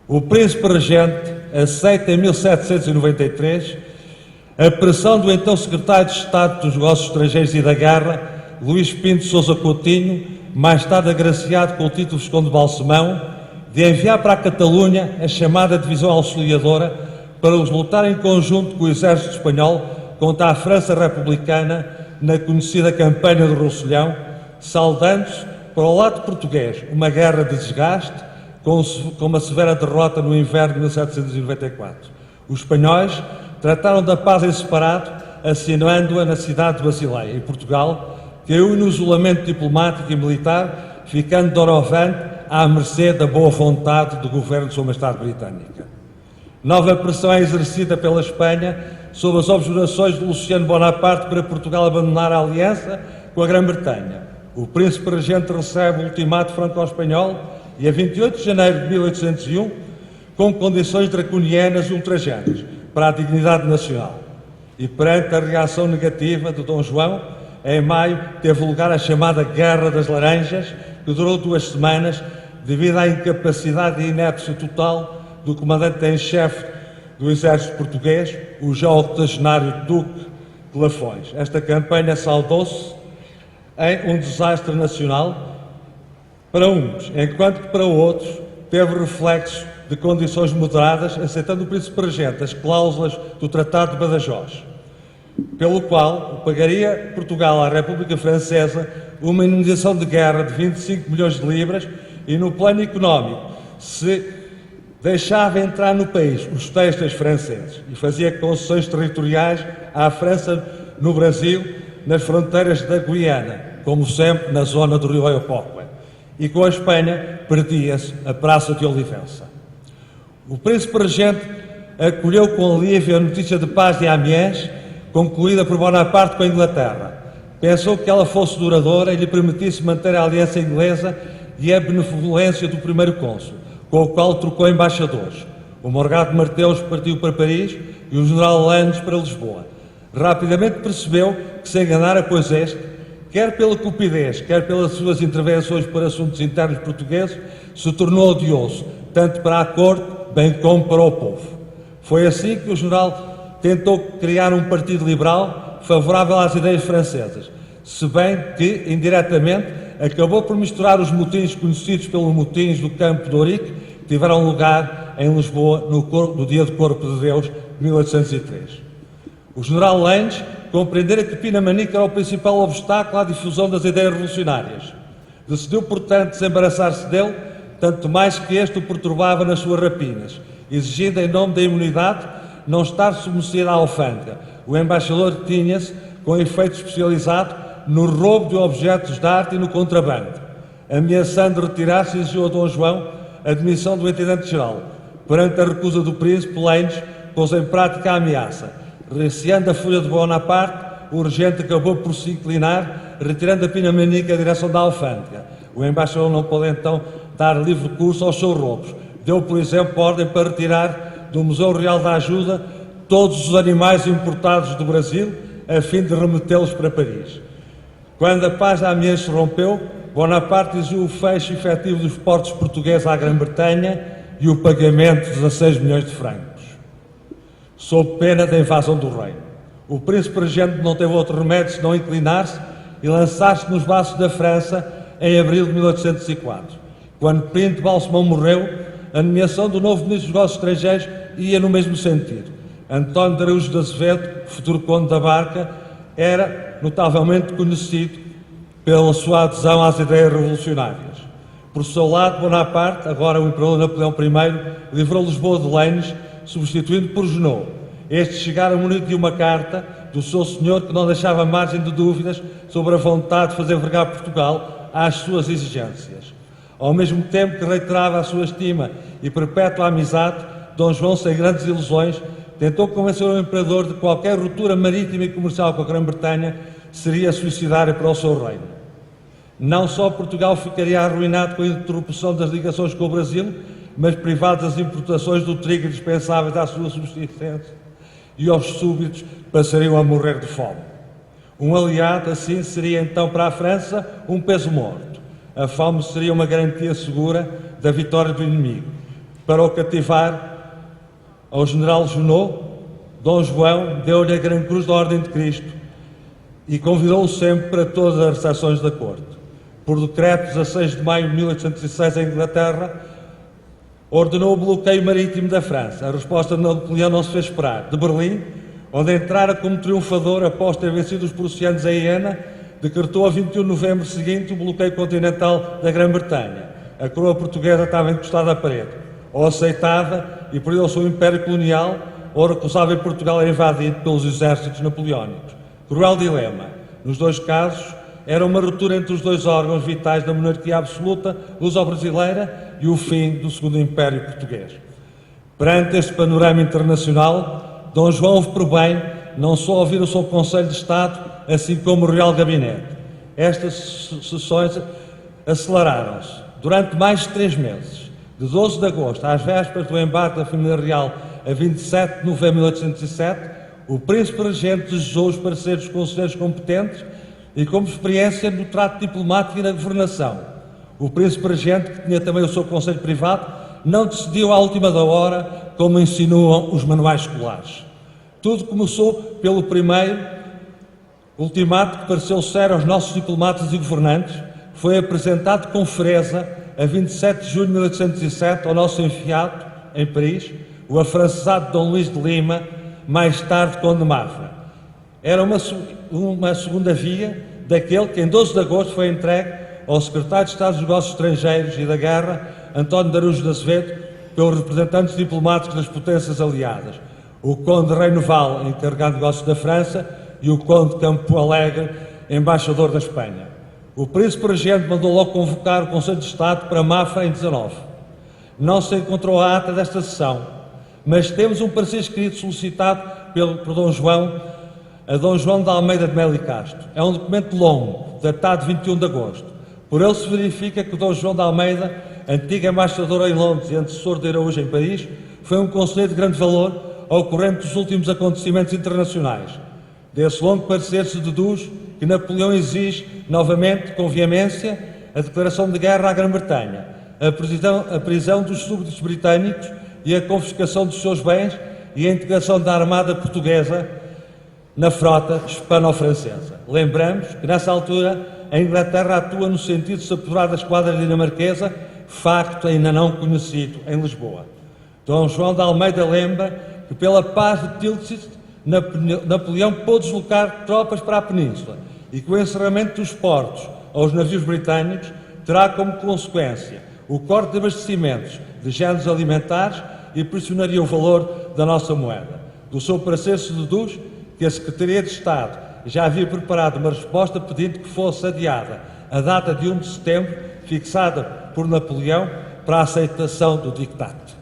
O príncipe regente aceita em 1793 a pressão do então secretário de Estado dos Negócios Estrangeiros e da Guerra, Luís Pinto de Sousa Coutinho, mais tarde agraciado com o título de Visconde de Balsemão, de enviar para a Catalunha a chamada Divisão Auxiliadora para os lutar em conjunto com o exército espanhol contra a França republicana na conhecida campanha do Roussillon, saldando-se para o lado português uma guerra de desgaste com uma severa derrota no inverno de 1794. Os espanhóis trataram da paz em separado, assinando-a na cidade de Basileia, em Portugal, caiu no isolamento diplomático e militar, ficando doravante à mercê da boa vontade do governo de Sua Majestade Britânica. Nova pressão é exercida pela Espanha sob as objurgações de Luciano Bonaparte para Portugal abandonar a aliança com a Grã-Bretanha. O príncipe regente recebe o ultimato franco-espanhol e a 28 de janeiro de 1801, com condições draconianas e ultrajantes para a dignidade nacional. E perante a reação negativa de Dom João, em maio teve lugar a chamada Guerra das Laranjas, que durou 2 semanas, devido à incapacidade e inépcia total do comandante em chefe do exército português, o já octogenário Duque de Lafões. Esta campanha saldou-se em um desastre nacional para uns, enquanto que para outros teve reflexos de condições moderadas, aceitando o príncipe regente as cláusulas do Tratado de Badajoz, pelo qual pagaria Portugal à República Francesa uma indenização de guerra de 25 milhões de libras e, no plano económico, se deixava entrar no país os têxteis franceses e fazia concessões territoriais à França no Brasil, nas fronteiras da Guiana, como sempre na zona do rio Oiapoque, e com a Espanha perdia-se a Praça de Olivença. O príncipe regente acolheu com alívio a notícia de paz de Amiens, concluída por Bonaparte com a Inglaterra. Pensou que ela fosse duradoura e lhe permitisse manter a aliança inglesa e a benevolência do primeiro cônsul, com o qual trocou embaixadores. O Morgado Mateus partiu para Paris e o general Landes para Lisboa. Rapidamente percebeu que se enganara, pois este, quer pela cupidez, quer pelas suas intervenções para assuntos internos portugueses, se tornou odioso, tanto para a corte, bem como para o povo. Foi assim que o general tentou criar um partido liberal favorável às ideias francesas, se bem que, indiretamente, acabou por misturar os motins conhecidos pelos motins do Campo de Ourique, que tiveram lugar em Lisboa no dia do Corpo de Deus, de 1803. O general Landes compreendera que Pina Manique era o principal obstáculo à difusão das ideias revolucionárias. Decidiu, portanto, desembaraçar-se dele, tanto mais que este o perturbava nas suas rapinas, exigindo, em nome da imunidade, não estar submetido à alfândega. O embaixador tinha-se com efeito especializado no roubo de objetos de arte e no contrabando. Ameaçando retirar-se, exigiu a Dom João a demissão do intendente-geral. Perante a recusa do príncipe, Landes pôs em prática a ameaça. Receando a fúria de Bonaparte, o regente acabou por se inclinar, retirando a Pina Manique a direção da alfândega. O embaixador não pôde então dar livre curso aos seus roubos. Deu, por exemplo, ordem para retirar do Museu Real da Ajuda todos os animais importados do Brasil, a fim de remetê-los para Paris. Quando a paz da Amiens se rompeu, Bonaparte exigiu o fecho efetivo dos portos portugueses à Grã-Bretanha e o pagamento de 16 milhões de francos, sob pena da invasão do reino. O príncipe regente não teve outro remédio senão inclinar-se e lançar-se nos braços da França em abril de 1804. Quando Pinto de Balsemão morreu, a nomeação do novo ministro dos Negócios Estrangeiros ia no mesmo sentido. António de Araújo de Azevedo, futuro conde da Barca, era notavelmente conhecido pela sua adesão às ideias revolucionárias. Por seu lado, Bonaparte, agora o imperador Napoleão I, livrou Lisboa de Lênis, substituindo por Junot. Este chegara munido de uma carta do seu senhor que não deixava margem de dúvidas sobre a vontade de fazer vergar Portugal às suas exigências. Ao mesmo tempo que reiterava a sua estima e perpétua amizade, Dom João, sem grandes ilusões, tentou convencer o imperador de que qualquer ruptura marítima e comercial com a Grã-Bretanha seria suicidária para o seu reino. Não só Portugal ficaria arruinado com a interrupção das ligações com o Brasil, mas privado das importações do trigo indispensáveis à sua subsistência, e os súbditos passariam a morrer de fome. Um aliado, assim, seria então para a França um peso morto. A fome seria uma garantia segura da vitória do inimigo. Para o cativar ao general Junot, Dom João deu-lhe a Grande Cruz da Ordem de Cristo e convidou-o sempre para todas as recepções da corte. Por decreto, 16 de maio de 1806, em Inglaterra, ordenou o bloqueio marítimo da França. A resposta de Napoleão não se fez esperar. De Berlim, onde entrara como triunfador após ter vencido os prussianos em Iena, decretou a 21 de novembro seguinte o bloqueio continental da Grã-Bretanha. A coroa portuguesa estava encostada à parede. Ou aceitava e perdeu o seu império colonial, ou recusava em Portugal a invadido pelos exércitos napoleónicos. Cruel dilema. Nos dois casos, era uma ruptura entre os dois órgãos vitais da monarquia absoluta luso-brasileira e o fim do Segundo Império Português. Perante este panorama internacional, Dom João houve por bem não só ouvir o seu Conselho de Estado, assim como o Real Gabinete. Estas sessões aceleraram-se durante mais de 3 meses, de 12 de agosto às vésperas do embarque da família real a 27 de novembro de 1807, o príncipe regente desejou os pareceres dos conselheiros competentes e como experiência no trato diplomático e na governação. O príncipe regente, que tinha também o seu conselho privado, não decidiu à última da hora, como insinuam os manuais escolares. Tudo começou pelo primeiro ultimato que pareceu sério aos nossos diplomatas e governantes, foi apresentado com frieza a 27 de junho de 1807 ao nosso enviado em Paris, o afrancesado Dom Luís de Lima, mais tarde Conde de Mafra. Era uma segunda via daquele que em 12 de agosto foi entregue ao secretário de Estado dos Negócios Estrangeiros e da Guerra, António de Araújo de Azevedo, pelos representantes diplomáticos das potências aliadas, o Conde de Reinoval, encarregado de negócios da França, e o Conde de Campo Alegre, embaixador da Espanha. O príncipe regente mandou logo convocar o Conselho de Estado para Mafra em 19. Não se encontrou a ata desta sessão, mas temos um parecer escrito solicitado por Dom João a Dom João de Almeida de Melo e Castro. É um documento longo, datado de 21 de agosto. Por ele se verifica que Dom João de Almeida, antigo embaixador em Londres e antecessor de Araújo em Paris, foi um conselheiro de grande valor ao corrente dos últimos acontecimentos internacionais. Desse longo parecer se deduz que Napoleão exige, novamente, com veemência, a declaração de guerra à Grã-Bretanha, a prisão dos súbditos britânicos e a confiscação dos seus bens e a integração da armada portuguesa na frota hispano-francesa. Lembramos que, nessa altura, a Inglaterra atua no sentido de se apoderar da esquadra dinamarquesa, facto ainda não conhecido em Lisboa. Dom João de Almeida lembra que, pela paz de Tilsit, Napoleão pôde deslocar tropas para a península e que o encerramento dos portos aos navios britânicos terá como consequência o corte de abastecimentos de géneros alimentares e pressionaria o valor da nossa moeda. Do seu parecer se deduz que a Secretaria de Estado já havia preparado uma resposta pedindo que fosse adiada a data de 1 de setembro, fixada por Napoleão, para a aceitação do dictato.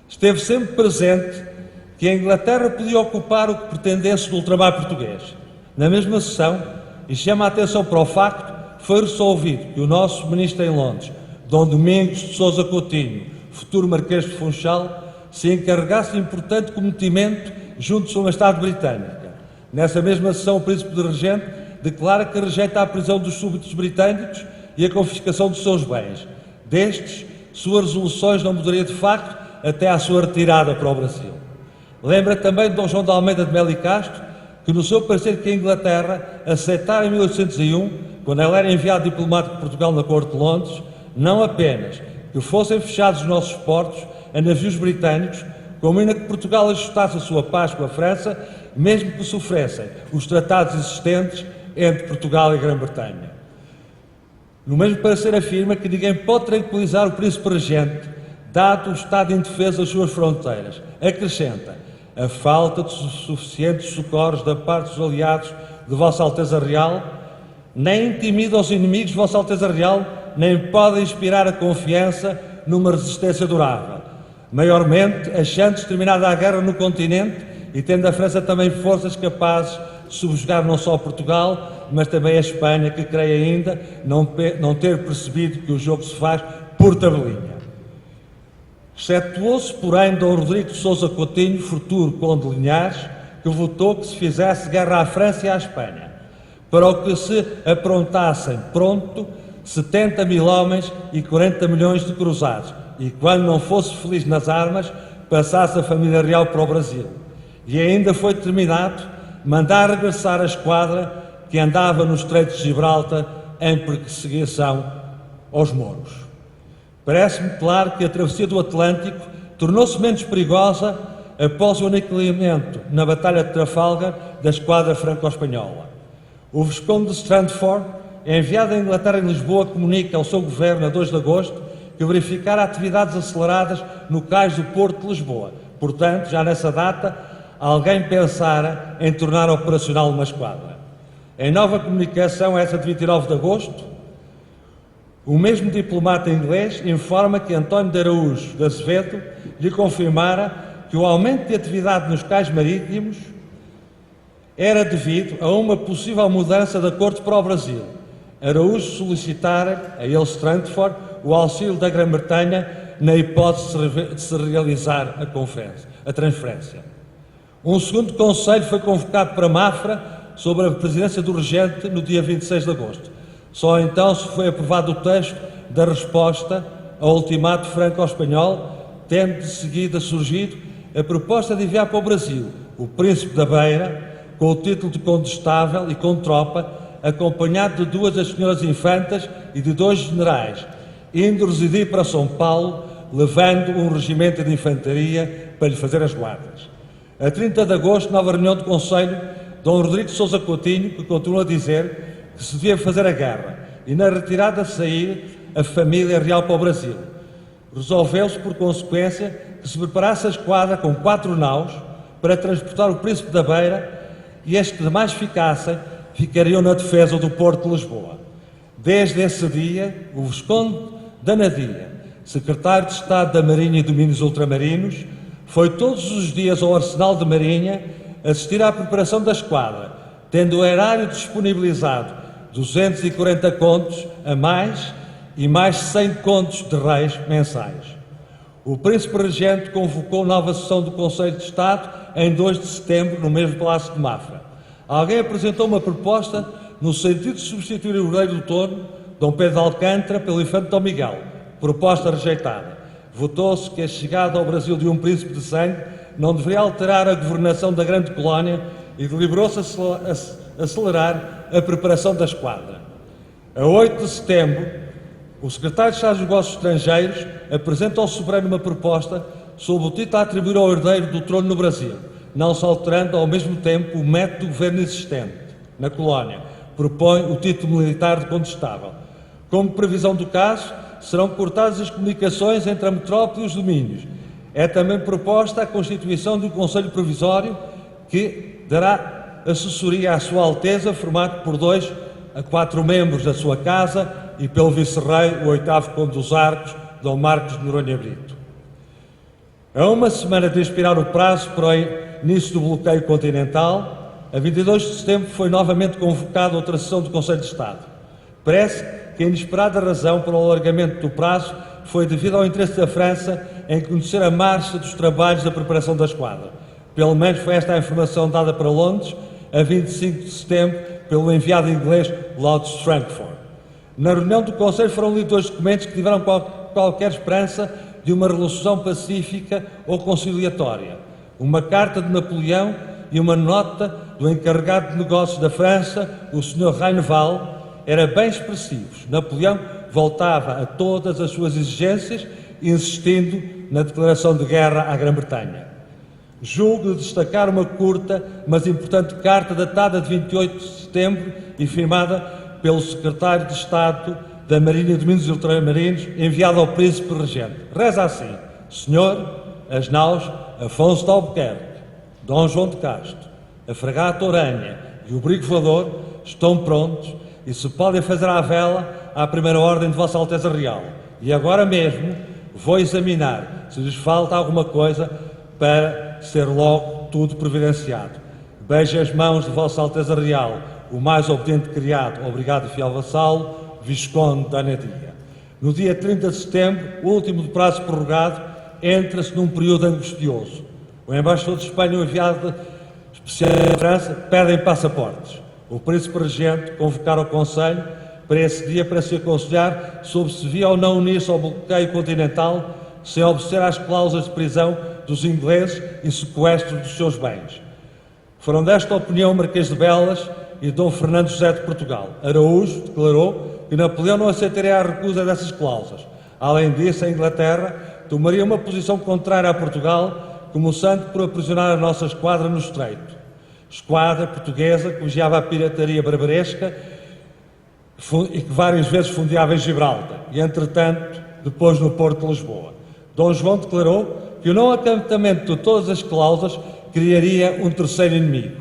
Esteve sempre presente que a Inglaterra podia ocupar o que pretendesse do ultramar português. Na mesma sessão, e chama a atenção para o facto, foi resolvido que o nosso ministro em Londres, Dom Domingos de Sousa Coutinho, futuro Marquês de Funchal, se encarregasse de importante cometimento junto de Sua Majestade Britânica. Nessa mesma sessão, o Príncipe de Regente declara que rejeita a prisão dos súbditos britânicos e a confiscação dos seus bens. Destes, suas resoluções não mudaria de facto até à sua retirada para o Brasil. Lembra também de Dom João de Almeida de Melo e Castro que, no seu parecer, que a Inglaterra aceitara em 1801, quando ela era enviado diplomático de Portugal na Corte de Londres, não apenas que fossem fechados os nossos portos a navios britânicos, como ainda que Portugal ajustasse a sua paz com a França, mesmo que sofressem os tratados existentes entre Portugal e Grã-Bretanha. No mesmo parecer afirma que ninguém pode tranquilizar o príncipe regente, dado o estado de indefesa das suas fronteiras. Acrescenta, a falta de suficientes socorros da parte dos aliados de Vossa Alteza Real nem intimida os inimigos de Vossa Alteza Real, nem pode inspirar a confiança numa resistência durável. Maiormente, achando-se terminada a guerra no continente e tendo a França também forças capazes de subjugar não só Portugal, mas também a Espanha, que creio ainda não ter percebido que o jogo se faz por tabelinha. Excetuou-se, porém, Dom Rodrigo de Sousa Coutinho, futuro Conde de Linhares, que votou que se fizesse guerra à França e à Espanha. para o que se aprontassem pronto 70 mil homens e 40 milhões de cruzados, e quando não fosse feliz nas armas, passasse a família real para o Brasil. E ainda foi determinado mandar regressar a esquadra que andava no Estreito de Gibraltar em perseguição aos mouros. Parece-me claro que a travessia do Atlântico tornou-se menos perigosa após o aniquilamento na Batalha de Trafalgar da esquadra franco-espanhola. O Visconde de Strangford, enviado à Inglaterra em Lisboa, comunica ao seu governo a 2 de agosto que verificara atividades aceleradas no cais do Porto de Lisboa. Portanto, já nessa data, alguém pensara em tornar operacional uma esquadra. Em nova comunicação, essa de 29 de agosto, o mesmo diplomata inglês informa que António de Araújo de Azevedo lhe confirmara que o aumento de atividade nos cais marítimos era devido a uma possível mudança de acordo para o Brasil. Araújo solicitara a ele, Strangford, o auxílio da Grã-Bretanha na hipótese de se realizar a transferência. Um segundo conselho foi convocado para Mafra sobre a presidência do regente no dia 26 de agosto. Só então se foi aprovado o texto da resposta ao ultimato franco-espanhol, tendo de seguida surgido a proposta de enviar para o Brasil o Príncipe da Beira, com o título de condestável e com tropa, acompanhado de 2 das senhoras infantas e de 2 generais, indo residir para São Paulo, levando um regimento de infantaria para lhe fazer as guardas. A 30 de agosto, nova reunião do Conselho, Dom Rodrigo de Sousa Coutinho, que continua a dizer que se devia fazer a guerra e na retirada sair a família real para o Brasil. Resolveu-se, por consequência, que se preparasse a esquadra com 4 naus para transportar o Príncipe da Beira e as que demais ficassem, ficariam na defesa do Porto de Lisboa. Desde esse dia, o Visconde da Nadia, secretário de Estado da Marinha e Domínios Ultramarinos, foi todos os dias ao Arsenal de Marinha assistir à preparação da esquadra, tendo o erário disponibilizado 240 contos a mais e mais 100 contos de reis mensais. O Príncipe Regente convocou nova sessão do Conselho de Estado em 2 de setembro, no mesmo Palácio de Mafra. Alguém apresentou uma proposta no sentido de substituir o herdeiro do trono, Dom Pedro de Alcântara, pelo infante Dom Miguel. Proposta rejeitada. Votou-se que a chegada ao Brasil de um príncipe de sangue não deveria alterar a governação da grande colónia e deliberou-se acelerar a preparação da esquadra. A 8 de setembro, o secretário de Estado dos Negócios Estrangeiros apresenta ao soberano uma proposta sob o título a atribuir ao herdeiro do trono no Brasil, não se alterando ao mesmo tempo o método do governo existente na colónia. Propõe o título militar de condestável. Como previsão do caso, serão cortadas as comunicações entre a metrópole e os domínios. É também proposta a constituição de um Conselho Provisório que dará assessoria à Sua Alteza, formado por 2 a 4 membros da sua casa e pelo vice-rei, o 8º Conde dos Arcos, Dom Marcos de Noronha Brito. A uma semana de expirar o prazo para o início do bloqueio continental, a 22 de setembro foi novamente convocada outra sessão do Conselho de Estado. Parece que a inesperada razão para o alargamento do prazo foi devido ao interesse da França em conhecer a marcha dos trabalhos da preparação da esquadra. Pelo menos foi esta a informação dada para Londres, a 25 de setembro, pelo enviado inglês Lord Strangford. Na reunião do Conselho foram lidos 2 documentos que tiveram qualquer esperança de uma resolução pacífica ou conciliatória. Uma carta de Napoleão e uma nota do encarregado de negócios da França, o Sr. Raineval, eram bem expressivos. Napoleão voltava a todas as suas exigências, insistindo na declaração de guerra à Grã-Bretanha. Julgo destacar uma curta, mas importante carta datada de 28 de setembro e firmada pelo secretário de Estado da Marinha e Domínios Ultramarinos, enviada ao Príncipe Regente. Reza assim: Senhor, as naus Afonso de Albuquerque, Dom João de Castro, a fragata Oranha e o brigo voador estão prontos e se podem fazer à vela à primeira ordem de Vossa Alteza Real. E agora mesmo vou examinar se lhes falta alguma coisa para ser logo tudo providenciado. Beije as mãos de Vossa Alteza Real, o mais obediente criado, obrigado e fiel vassalo, Visconde da Nadia. No dia 30 de setembro, o último do prazo prorrogado, entra-se num período angustioso. O embaixador de Espanha e o enviado especial da França pedem passaportes. o Príncipe Regente convocara o Conselho para esse dia para se aconselhar sobre se devia ou não unir-se ao bloqueio continental sem obedecer às cláusulas de prisão dos ingleses e sequestro dos seus bens. Foram desta opinião o Marquês de Belas e Dom Fernando José de Portugal. Araújo declarou que Napoleão não aceitaria a recusa dessas cláusulas. Além disso, a Inglaterra tomaria uma posição contrária a Portugal, começando por aprisionar a nossa esquadra no Estreito. Esquadra portuguesa que vigiava a pirataria barbaresca e que várias vezes fundeava em Gibraltar e, entretanto, depois no Porto de Lisboa. Dom João declarou que o não acatamento de todas as cláusulas criaria um terceiro inimigo.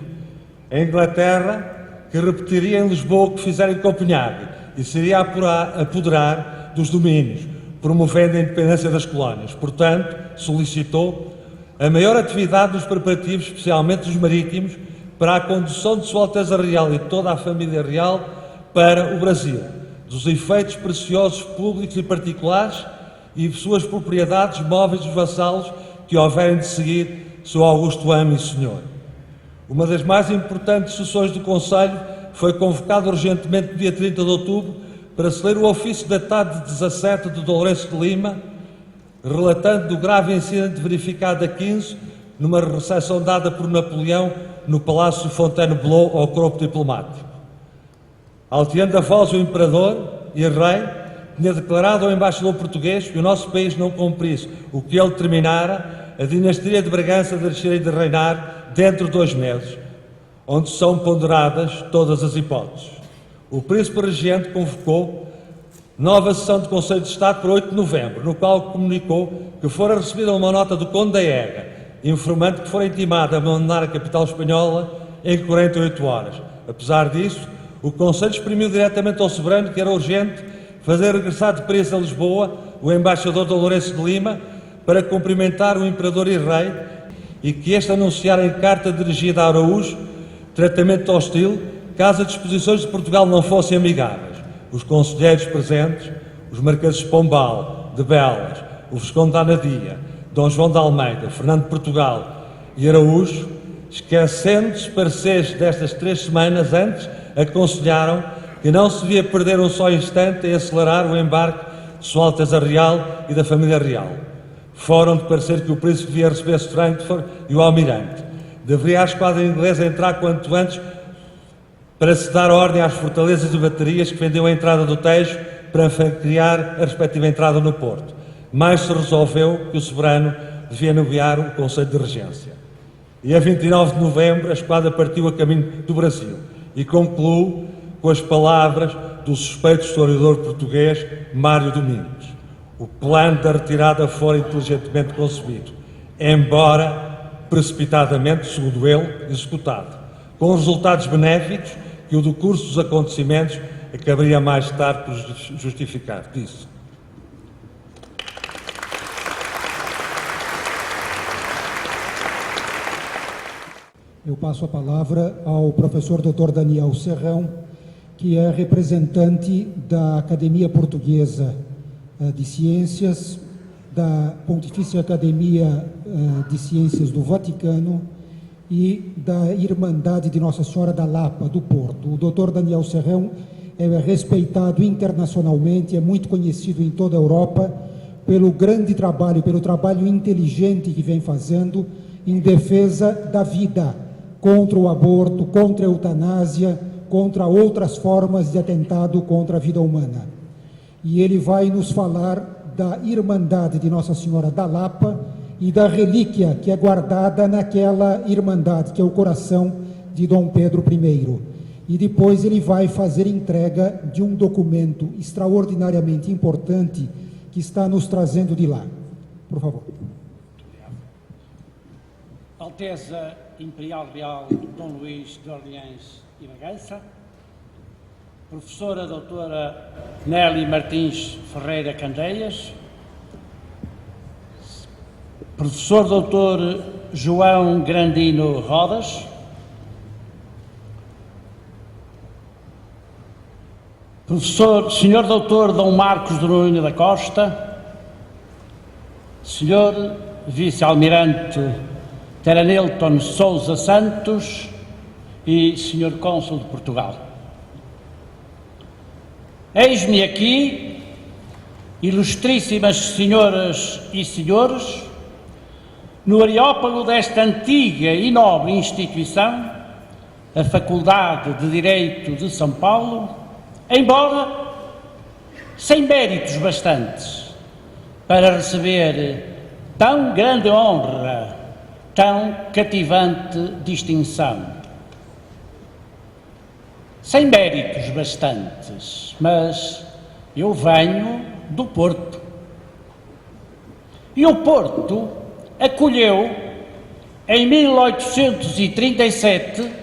A Inglaterra, que repetiria em Lisboa o que fizeram em Copenhague e se iria apoderar dos domínios, promovendo a independência das colónias. Portanto, solicitou a maior atividade dos preparativos, especialmente dos marítimos, para a condução de Sua Alteza Real e toda a família real para o Brasil, dos efeitos preciosos públicos e particulares e de suas propriedades móveis dos vassalos que houverem de seguir seu augusto amo e senhor. Uma das mais importantes sessões do Conselho foi convocada urgentemente no dia 30 de outubro para se ler o ofício datado de 17 de Dom Lourenço de Lima, relatando do grave incidente verificado a 15, numa recepção dada por Napoleão no Palácio de Fontainebleau ao corpo diplomático. Alteando a voz o Imperador e o Rei, tinha declarado ao embaixador português que o nosso país não cumprisse o que ele terminara, a dinastia de Bragança deixaria de reinar dentro de 2 meses, onde são ponderadas todas as hipóteses. O Príncipe Regente convocou nova sessão do Conselho de Estado para 8 de novembro, no qual comunicou que fora recebida uma nota do Conde da Ega, informando que fora intimado a abandonar a capital espanhola em 48 horas. Apesar disso, o Conselho exprimiu diretamente ao Soberano que era urgente fazer regressar depressa a Lisboa o embaixador Dom Lourenço de Lima para cumprimentar o Imperador e Rei e que este anunciara em carta dirigida a Araújo tratamento hostil caso as disposições de Portugal não fossem amigáveis. Os conselheiros presentes, os Marqueses de Pombal, de Belas, o Visconde da Anadia, Dom João de Almeida, Fernando de Portugal e Araújo, esquecendo-se pareceres destas 3 semanas antes, aconselharam que não se devia perder um só instante em acelerar o embarque de Sua Alteza Real e da família real. Foram de parecer que o príncipe devia receber-se Frankfurt e o almirante. Deveria a esquadra inglesa entrar quanto antes para se dar ordem às fortalezas e baterias que fendiam a entrada do Tejo para criar a respectiva entrada no Porto. Mais se resolveu que o soberano devia nomear o Conselho de Regência. E a 29 de novembro a esquadra partiu a caminho do Brasil e concluiu com as palavras do suspeito historiador português Mário Domingos. O plano da retirada fora inteligentemente concebido, embora precipitadamente, segundo ele, executado, com resultados benéficos que o decurso dos acontecimentos acabaria mais tarde por justificar, disse. Eu passo a palavra ao professor Dr. Daniel Serrão, que é representante da Academia Portuguesa de Ciências, da Pontifícia Academia de Ciências do Vaticano e da Irmandade de Nossa Senhora da Lapa, do Porto. O Dr. Daniel Serrão é respeitado internacionalmente, é muito conhecido em toda a Europa pelo grande trabalho, pelo trabalho inteligente que vem fazendo em defesa da vida, contra o aborto, contra a eutanásia, contra outras formas de atentado contra a vida humana. E ele vai nos falar da Irmandade de Nossa Senhora da Lapa e da relíquia que é guardada naquela Irmandade, que é o coração de Dom Pedro I. E depois ele vai fazer entrega de um documento extraordinariamente importante que está nos trazendo de lá. Por favor. Alteza Imperial Real Dom Luís de Orleans e Bragança, professora doutora Nelly Martins Ferreira Candeias, professor doutor João Grandino Rodas, senhor doutor Dom Marcos de Noronha da Costa, senhor vice-almirante Teranilton Sousa Santos e Sr. Cônsul de Portugal. Eis-me aqui, ilustríssimas senhoras e senhores, no areópago desta antiga e nobre instituição, a Faculdade de Direito de São Paulo, embora sem méritos bastantes para receber tão grande honra, tão cativante distinção. Sem méritos bastantes, mas eu venho do Porto. E o Porto acolheu, em 1837,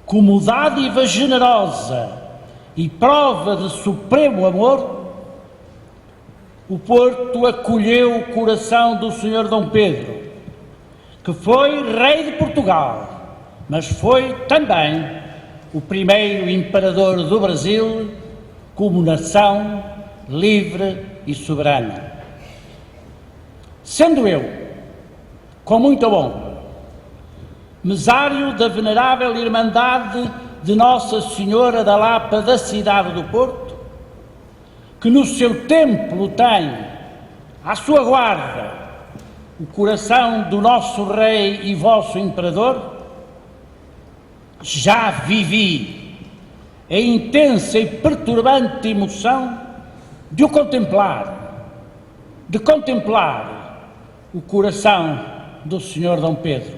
como dádiva generosa e prova de supremo amor, o Porto acolheu o coração do Sr. Dom Pedro, que foi rei de Portugal, mas foi também o primeiro imperador do Brasil como nação livre e soberana. Sendo eu, com muita honra, mesário da venerável Irmandade de Nossa Senhora da Lapa da cidade do Porto, que no seu templo tem à sua guarda o coração do nosso rei e vosso imperador, já vivi a intensa e perturbante emoção de o contemplar, o coração do Sr. Dom Pedro.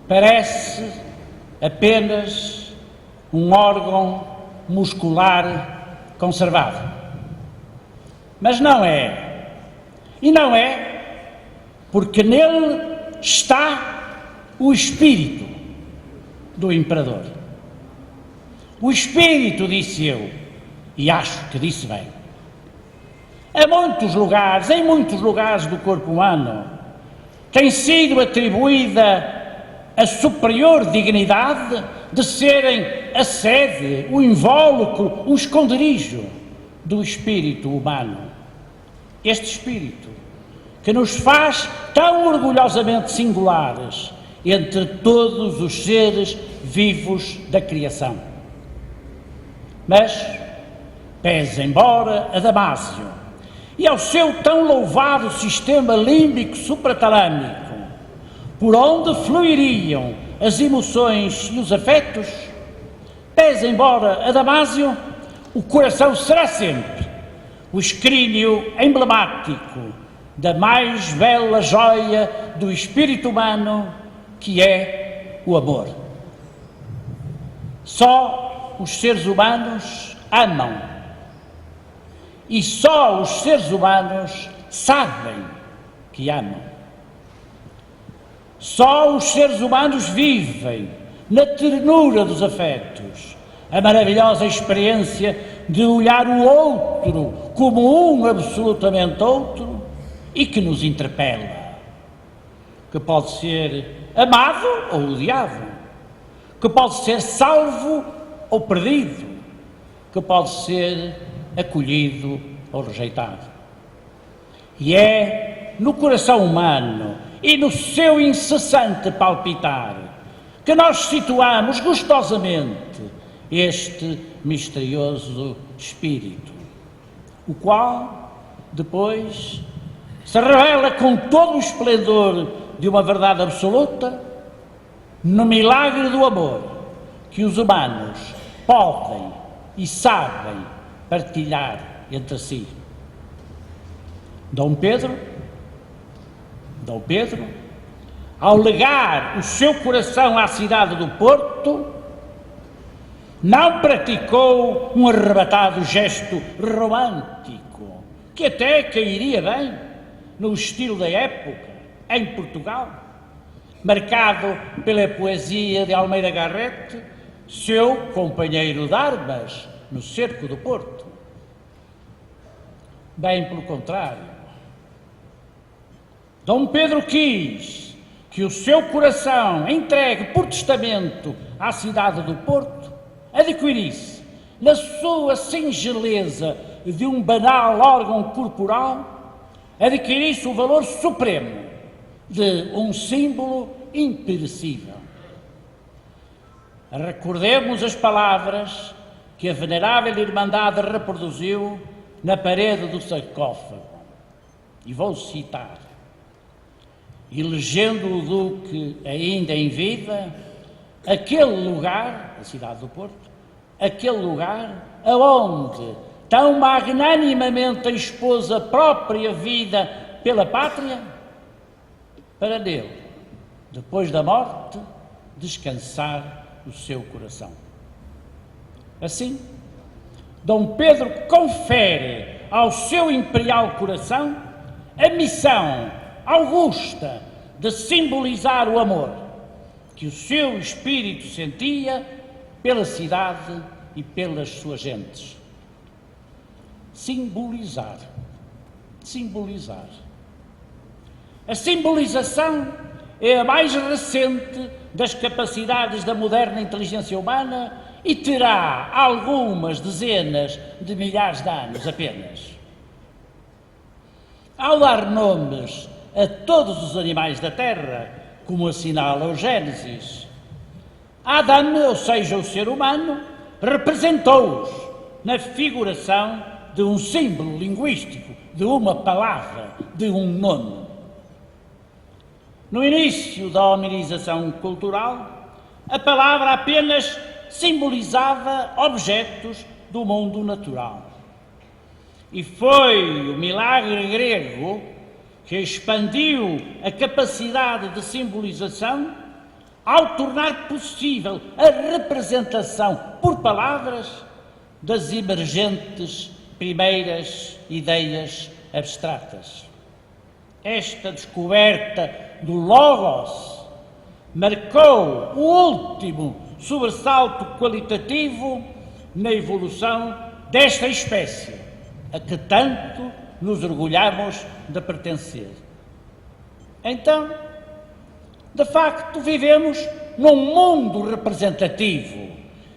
Parece apenas um órgão muscular conservado. Mas não é. E não é porque nele está o espírito do imperador. O espírito, disse eu, e acho que disse bem. Em muitos lugares do corpo humano, tem sido atribuída a superior dignidade de serem a sede, o invólucro, o esconderijo do espírito humano. Este espírito que nos faz tão orgulhosamente singulares entre todos os seres vivos da criação. Mas, pese embora a Damásio e ao seu tão louvado sistema límbico supratalâmico, por onde fluiriam as emoções e os afetos, pese embora a Damásio, o coração será sempre o escrínio emblemático da mais bela joia do espírito humano, que é o amor. Só os seres humanos amam. E só os seres humanos sabem que amam. Só os seres humanos vivem na ternura dos afetos a maravilhosa experiência de olhar o outro como um absolutamente outro e que nos interpela, que pode ser amado ou odiado, que pode ser salvo ou perdido, que pode ser acolhido ou rejeitado. E é no coração humano e no seu incessante palpitar que nós situamos gostosamente este misterioso espírito, o qual depois se revela com todo o esplendor de uma verdade absoluta no milagre do amor que os humanos podem e sabem partilhar entre si. Dom Pedro, ao legar o seu coração à cidade do Porto, não praticou um arrebatado gesto romântico, que até cairia bem no estilo da época, em Portugal, marcado pela poesia de Almeida Garrett, seu companheiro de armas no cerco do Porto. Bem pelo contrário, Dom Pedro quis que o seu coração, entregue por testamento à cidade do Porto, adquirisse, na sua singeleza de um banal órgão corporal, adquirisse o valor supremo de um símbolo imperecível. Recordemos as palavras que a venerável Irmandade reproduziu na parede do sarcófago. E vou citar. Elegendo o Duque ainda em vida, aquele lugar, a cidade do Porto, aquele lugar aonde tão magnanimamente expôs a própria vida pela pátria, para nele, depois da morte, descansar o seu coração. Assim, Dom Pedro confere ao seu imperial coração a missão augusta de simbolizar o amor que o seu espírito sentia pela cidade e pelas suas gentes. Simbolizar. Simbolizar. A simbolização é a mais recente das capacidades da moderna inteligência humana e terá algumas dezenas de milhares de anos apenas. Ao dar nomes a todos os animais da terra, como assinala o Gênesis, Adão, ou seja, o ser humano, representou-os na figuração de um símbolo linguístico, de uma palavra, de um nome. No início da hominização cultural, a palavra apenas simbolizava objetos do mundo natural. E foi o milagre grego que expandiu a capacidade de simbolização ao tornar possível a representação por palavras das emergentes primeiras ideias abstratas. Esta descoberta do Logos marcou o último sobressalto qualitativo na evolução desta espécie, a que tanto nos orgulhamos de pertencer. Então, de facto, vivemos num mundo representativo,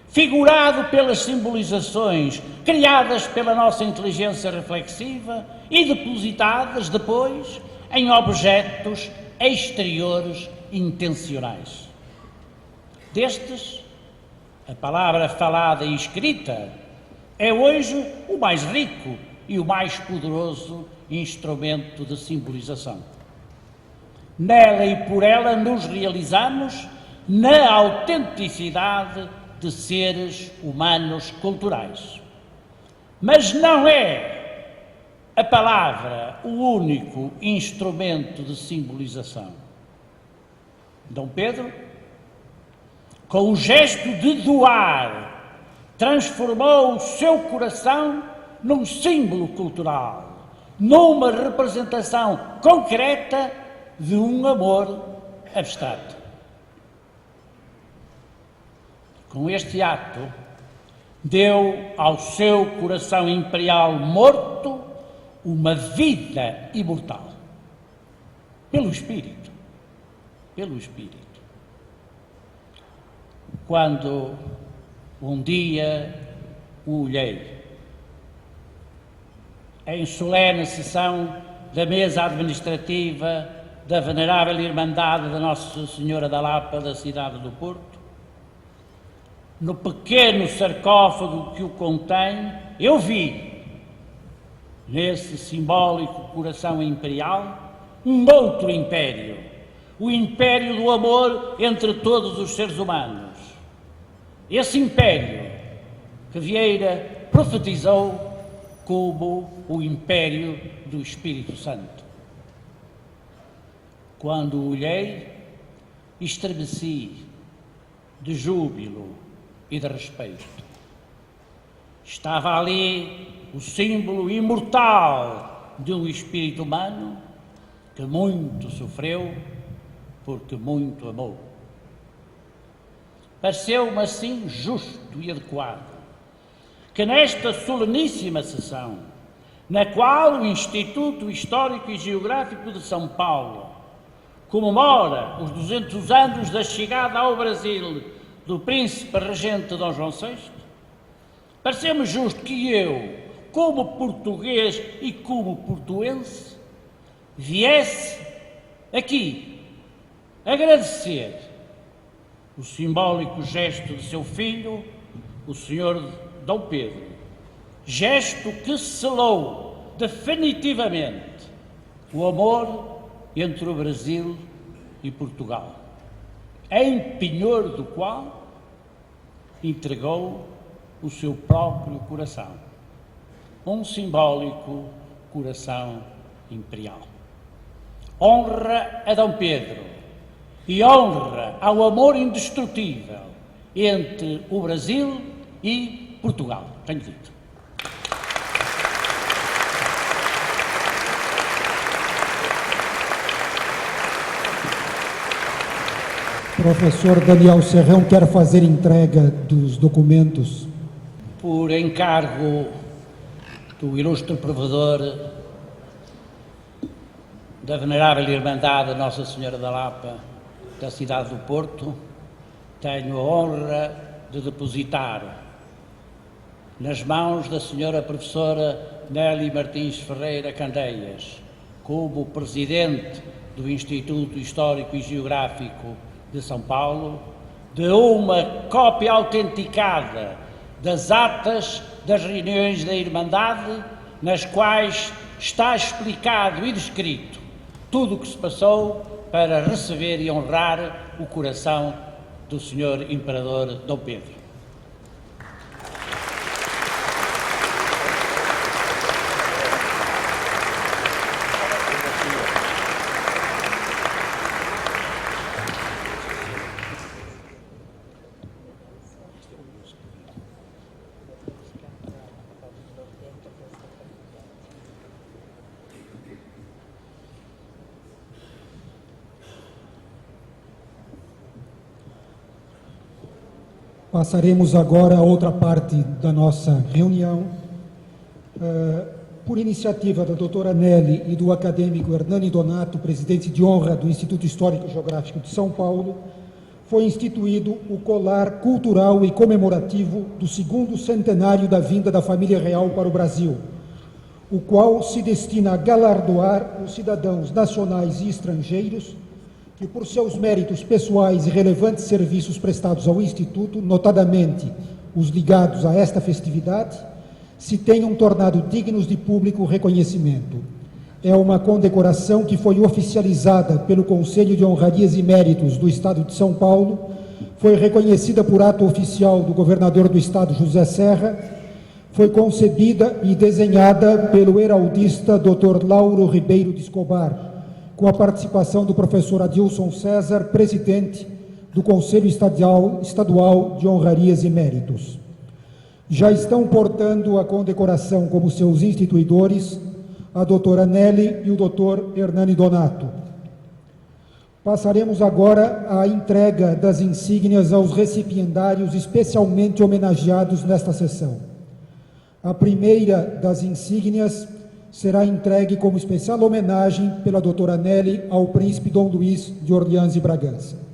figurado pelas simbolizações criadas pela nossa inteligência reflexiva e depositadas depois em objetos exteriores intencionais. Destes, a palavra falada e escrita é hoje o mais rico e o mais poderoso instrumento de simbolização. Nela e por ela nos realizamos na autenticidade de seres humanos culturais. Mas não é a palavra o único instrumento de simbolização. Dom Pedro, com o gesto de doar, transformou o seu coração num símbolo cultural, numa representação concreta de um amor abstrato. Com este ato, deu ao seu coração imperial morto uma vida imortal. Pelo Espírito. Pelo Espírito. Quando um dia o olhei, em solene sessão da mesa administrativa da Venerável Irmandade da Nossa Senhora da Lapa da cidade do Porto, no pequeno sarcófago que o contém, eu vi, nesse simbólico coração imperial, um outro império, o império do amor entre todos os seres humanos. Esse império que Vieira profetizou como o império do Espírito Santo. Quando o olhei, estremeci de júbilo e de respeito. Estava ali o símbolo imortal de um espírito humano que muito sofreu porque muito amou. Pareceu-me assim justo e adequado que nesta soleníssima sessão, na qual o Instituto Histórico e Geográfico de São Paulo comemora os 200 anos da chegada ao Brasil do príncipe regente Dom João VI, pareceu-me justo que eu, como português e como portuense, viesse aqui agradecer o simbólico gesto de seu filho, o Sr. Dom Pedro, gesto que selou definitivamente o amor entre o Brasil e Portugal, em penhor do qual entregou o seu próprio coração, um simbólico coração imperial. Honra a Dom Pedro e honra ao amor indestrutível entre o Brasil e Portugal. Tenho dito. Professor Daniel Serrão quer fazer entrega dos documentos. Por encargo do ilustre provedor da Venerável Irmandade Nossa Senhora da Lapa, da cidade do Porto, tenho a honra de depositar nas mãos da senhora professora Nélia Martins Ferreira Candeias, como presidente do Instituto Histórico e Geográfico de São Paulo, de uma cópia autenticada das atas das reuniões da Irmandade, nas quais está explicado e descrito tudo o que se passou para receber e honrar o coração do Sr. Imperador Dom Pedro. Passaremos agora a outra parte da nossa reunião. Por iniciativa da doutora Nelly e do acadêmico Hernani Donato, presidente de honra do Instituto Histórico e Geográfico de São Paulo, foi instituído o colar cultural e comemorativo do 2º centenário da vinda da família real para o Brasil, o qual se destina a galardoar os cidadãos nacionais e estrangeiros que, por seus méritos pessoais e relevantes serviços prestados ao Instituto, notadamente os ligados a esta festividade, se tenham tornado dignos de público reconhecimento. É uma condecoração que foi oficializada pelo Conselho de Honrarias e Méritos do Estado de São Paulo, foi reconhecida por ato oficial do governador do Estado, José Serra, foi concebida e desenhada pelo heraldista Dr. Lauro Ribeiro de Escobar, com a participação do professor Adilson César, presidente do Conselho Estadual de Honrarias e Méritos. Já estão portando a condecoração como seus instituidores a doutora Nelly e o doutor Hernani Donato. Passaremos agora à entrega das insígnias aos recipiendários especialmente homenageados nesta sessão. A primeira das insígnias será entregue como especial homenagem pela doutora Nelly ao príncipe Dom Luís de Orleans e Bragança.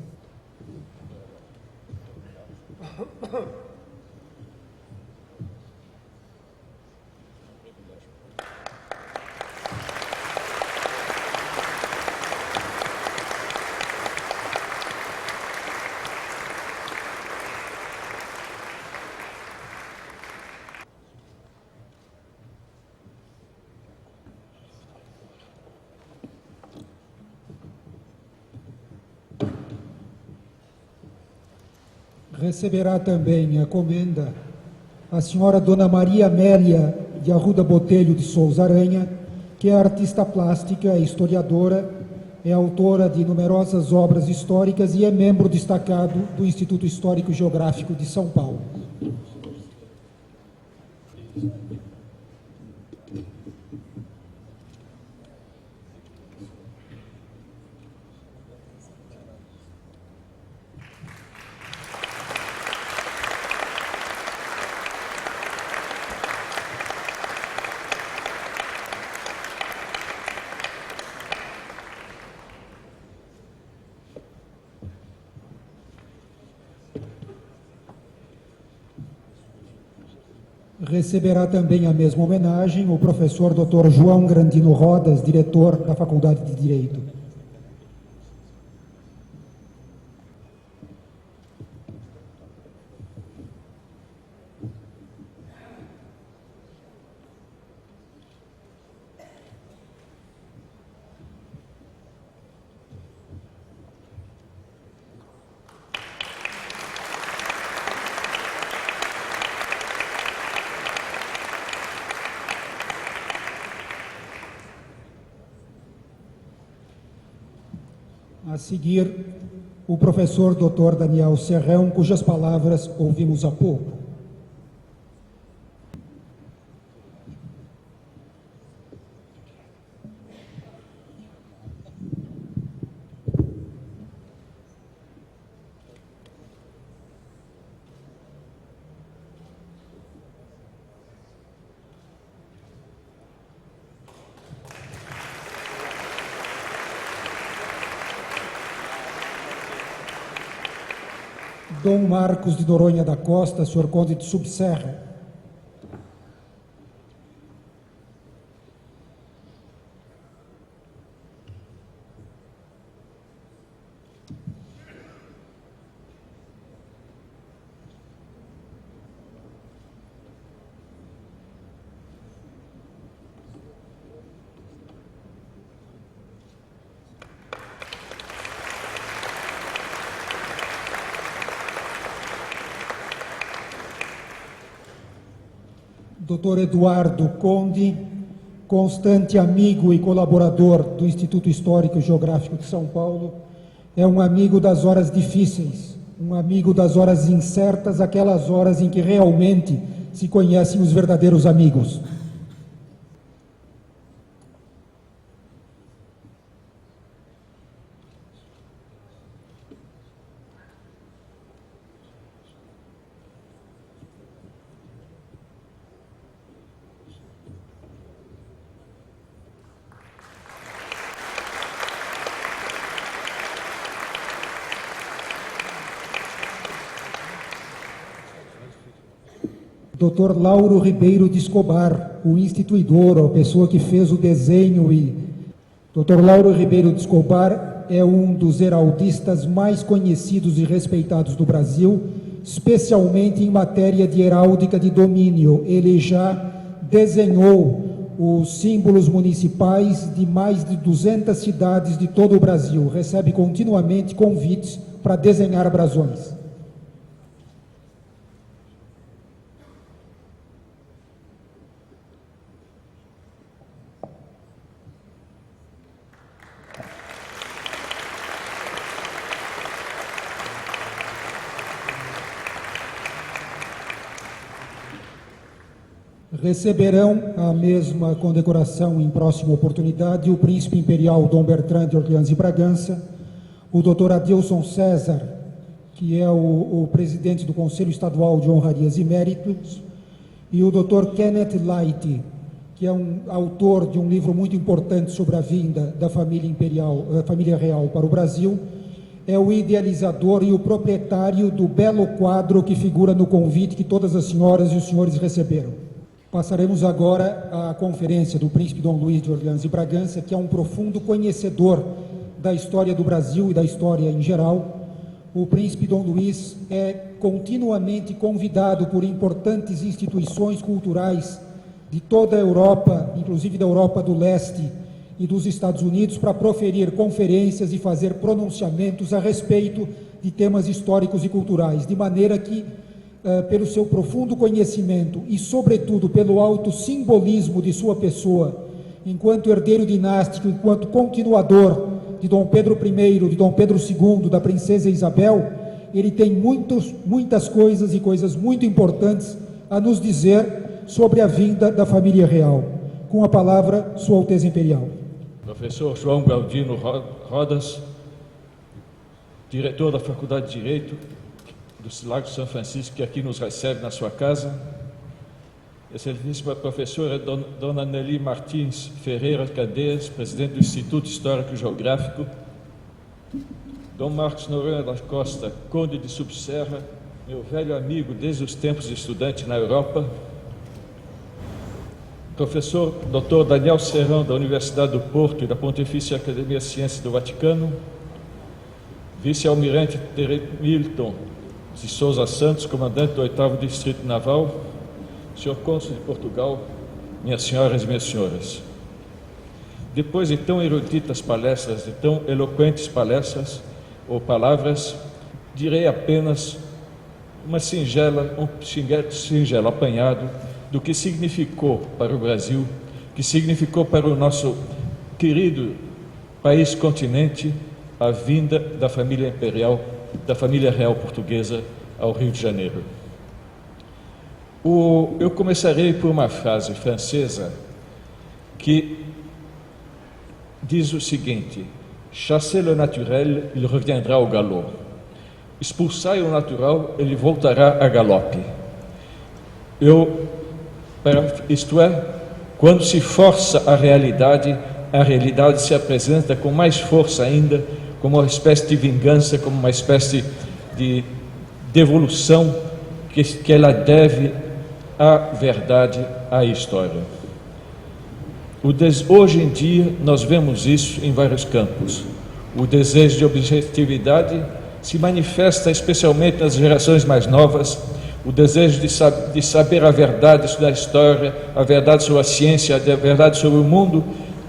Receberá também a comenda a senhora Dona Maria Amélia de Arruda Botelho de Souza Aranha, que é artista plástica, é historiadora, é autora de numerosas obras históricas e é membro destacado do Instituto Histórico e Geográfico de São Paulo. Receberá também a mesma homenagem o professor Dr. João Grandino Rodas, diretor da Faculdade de Direito. A seguir, o professor Dr. Daniel Serrão, cujas palavras ouvimos há pouco. Dom Marcos de Noronha da Costa, Sr. Conde de Subserra. Dr. Eduardo Conde, constante amigo e colaborador do Instituto Histórico e Geográfico de São Paulo, é um amigo das horas difíceis, um amigo das horas incertas, aquelas horas em que realmente se conhecem os verdadeiros amigos. Dr. Lauro Ribeiro de Escobar, o instituidor, a pessoa que fez o desenho. Dr. Lauro Ribeiro de Escobar é um dos heraldistas mais conhecidos e respeitados do Brasil, especialmente em matéria de heráldica de domínio. Ele já desenhou os símbolos municipais de mais de 200 cidades de todo o Brasil. Recebe continuamente convites para desenhar brasões. Receberão a mesma condecoração em próxima oportunidade o príncipe imperial Dom Bertrand de Orleans e Bragança, o Dr. Adilson César, que é o presidente do Conselho Estadual de Honrarias e Méritos, e o Dr. Kenneth Light, que é um autor de um livro muito importante sobre a vinda da família imperial, da família real para o Brasil, é o idealizador e o proprietário do belo quadro que figura no convite que todas as senhoras e os senhores receberam. Passaremos agora à conferência do príncipe Dom Luís de Orleans e Bragança, que é um profundo conhecedor da história do Brasil e da história em geral. O príncipe Dom Luís é continuamente convidado por importantes instituições culturais de toda a Europa, inclusive da Europa do Leste e dos Estados Unidos, para proferir conferências e fazer pronunciamentos a respeito de temas históricos e culturais, de maneira que pelo seu profundo conhecimento e, sobretudo, pelo alto simbolismo de sua pessoa, enquanto herdeiro dinástico, enquanto continuador de Dom Pedro I, de Dom Pedro II, da Princesa Isabel, ele tem muitas coisas e coisas muito importantes a nos dizer sobre a vinda da família real. Com a palavra, Sua Alteza Imperial. Professor João Galdino Rodas, diretor da Faculdade de Direito do Largo São Francisco, que aqui nos recebe na sua casa. Excelentíssima professora Dona Nelly Martins Ferreira Candeias, presidente do Instituto Histórico e Geográfico. Dom Marcos Noronha da Costa, Conde de Subserra, meu velho amigo desde os tempos de estudante na Europa. Professor Dr. Daniel Serrão, da Universidade do Porto e da Pontifícia Academia de Ciências do Vaticano. Vice-almirante Milton de Souza Santos, comandante do 8º Distrito Naval, senhor cônsul de Portugal, minhas senhoras e meus senhores. Depois de tão eruditas palestras, de tão eloquentes palestras ou palavras, direi apenas um singelo apanhado do que significou para o Brasil, que significou para o nosso querido país-continente, a vinda da família imperial, da família real portuguesa ao Rio de Janeiro. Eu começarei por uma frase francesa que diz o seguinte: chassez le naturel, il reviendra au galop. Expulsai o natural, ele voltará a galope. Isto é, quando se força a realidade se apresenta com mais força ainda, como uma espécie de vingança, como uma espécie de devolução que ela deve à verdade, à história. Hoje em dia, nós vemos isso em vários campos. O desejo de objetividade se manifesta especialmente nas gerações mais novas, o desejo de saber a verdade da história, a verdade sobre a ciência, a verdade sobre o mundo,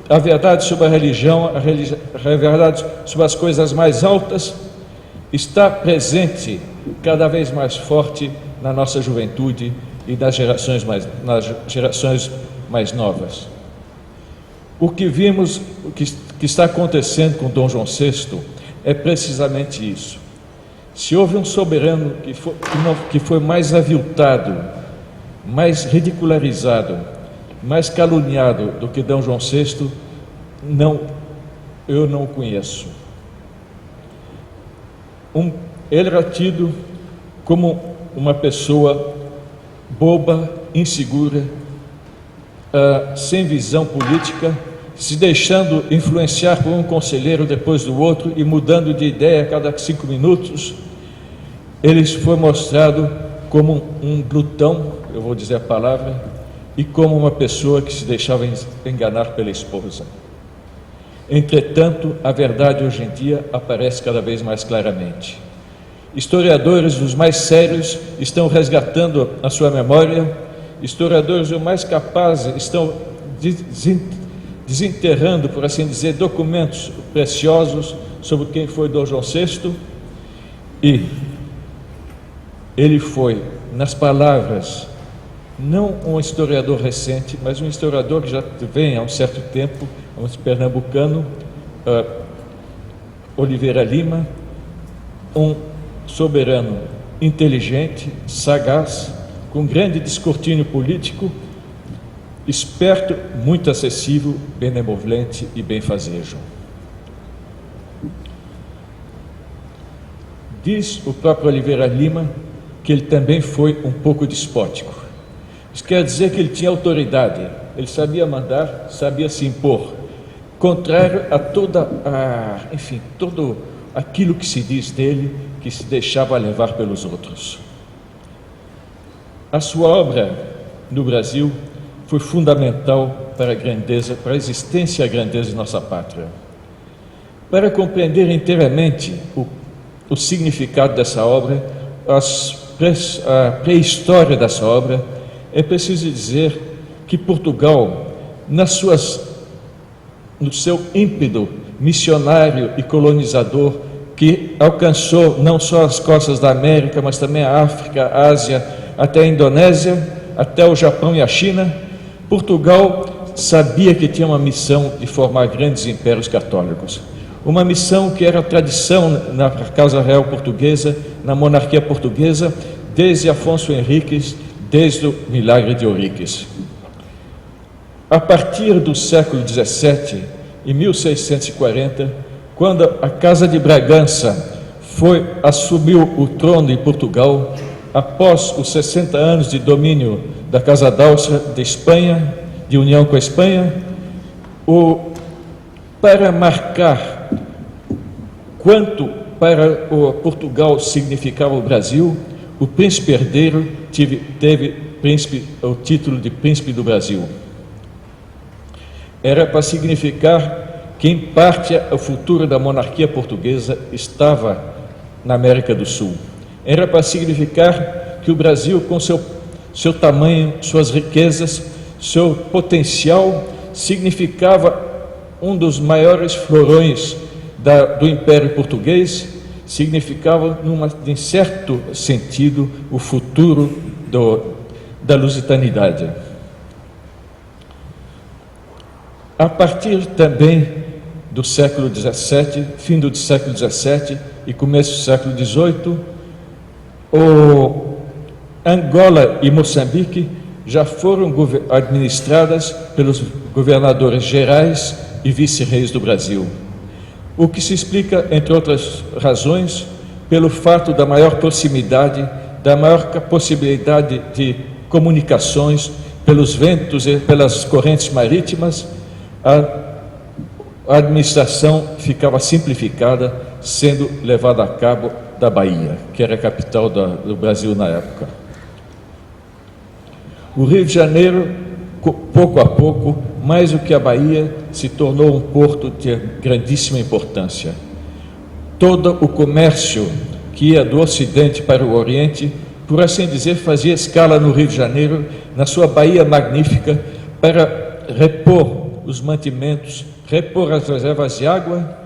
a verdade sobre a religião, a verdade sobre as coisas mais altas, está presente cada vez mais forte na nossa juventude e nas gerações mais novas. O que vimos, o que está acontecendo com Dom João VI é precisamente isso. Se houve um soberano que foi mais aviltado, mais ridicularizado, mais caluniado do que Dom João VI, eu não o conheço. Ele era tido como uma pessoa boba, insegura, sem visão política, se deixando influenciar por um conselheiro depois do outro e mudando de ideia a cada 5 minutos. Ele foi mostrado como um glutão, eu vou dizer a palavra, e como uma pessoa que se deixava enganar pela esposa. Entretanto, a verdade hoje em dia aparece cada vez mais claramente. Historiadores dos mais sérios estão resgatando a sua memória, historiadores os mais capazes estão desenterrando, por assim dizer, documentos preciosos sobre quem foi Dom João VI, e ele foi, nas palavras, não um historiador recente, mas um historiador que já vem há um certo tempo, um pernambucano, Oliveira Lima, um soberano inteligente, sagaz, com grande descortínio político, esperto, muito acessível, benevolente e benfazejo. Diz o próprio Oliveira Lima que ele também foi um pouco despótico. Isso quer dizer que ele tinha autoridade, ele sabia mandar, sabia se impor, contrário a todo aquilo que se diz dele, que se deixava levar pelos outros. A sua obra no Brasil foi fundamental para a grandeza, para a existência e a grandeza de nossa pátria. Para compreender inteiramente o significado dessa obra, a pré-história dessa obra, é preciso dizer que Portugal, no seu ímpeto missionário e colonizador, que alcançou não só as costas da América, mas também a África, a Ásia, até a Indonésia, até o Japão e a China, Portugal sabia que tinha uma missão de formar grandes impérios católicos. Uma missão que era tradição na Casa Real Portuguesa, na monarquia portuguesa, desde Afonso Henriques, desde o Milagre de Ouriques. A partir do século XVII, em 1640, quando a Casa de Bragança assumiu o trono em Portugal, após os 60 anos de domínio da Casa d'Áustria de Espanha, de união com a Espanha, para marcar quanto para Portugal significava o Brasil, o príncipe herdeiro teve o título de príncipe do Brasil. Era para significar que, em parte, o futuro da monarquia portuguesa estava na América do Sul. Era para significar que o Brasil, com seu tamanho, suas riquezas, seu potencial, significava um dos maiores florões do Império Português, significava, em certo sentido, o futuro da lusitanidade. A partir também do século XVII, fim do século XVII e começo do século XVIII, Angola e Moçambique já foram administradas pelos governadores gerais e vice-reis do Brasil, o que se explica, entre outras razões, pelo fato da maior proximidade, da maior possibilidade de comunicações pelos ventos e pelas correntes marítimas. A administração ficava simplificada, sendo levada a cabo da Bahia, que era a capital do Brasil na época. O Rio de Janeiro, pouco a pouco, mais do que a Bahia, se tornou um porto de grandíssima importância. Todo o comércio que ia do Ocidente para o Oriente, por assim dizer, fazia escala no Rio de Janeiro, na sua Baía magnífica, para repor os mantimentos, repor as reservas de água,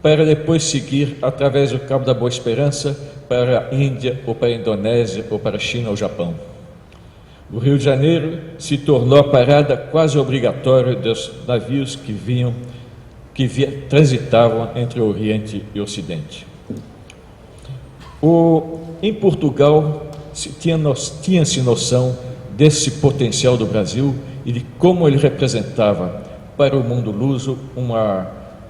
para depois seguir através do Cabo da Boa Esperança para a Índia, ou para a Indonésia, ou para a China ou Japão. O Rio de Janeiro se tornou a parada quase obrigatória dos navios que transitavam entre o Oriente e o Ocidente. Em Portugal, tinha-se noção desse potencial do Brasil e de como ele representava para o mundo luso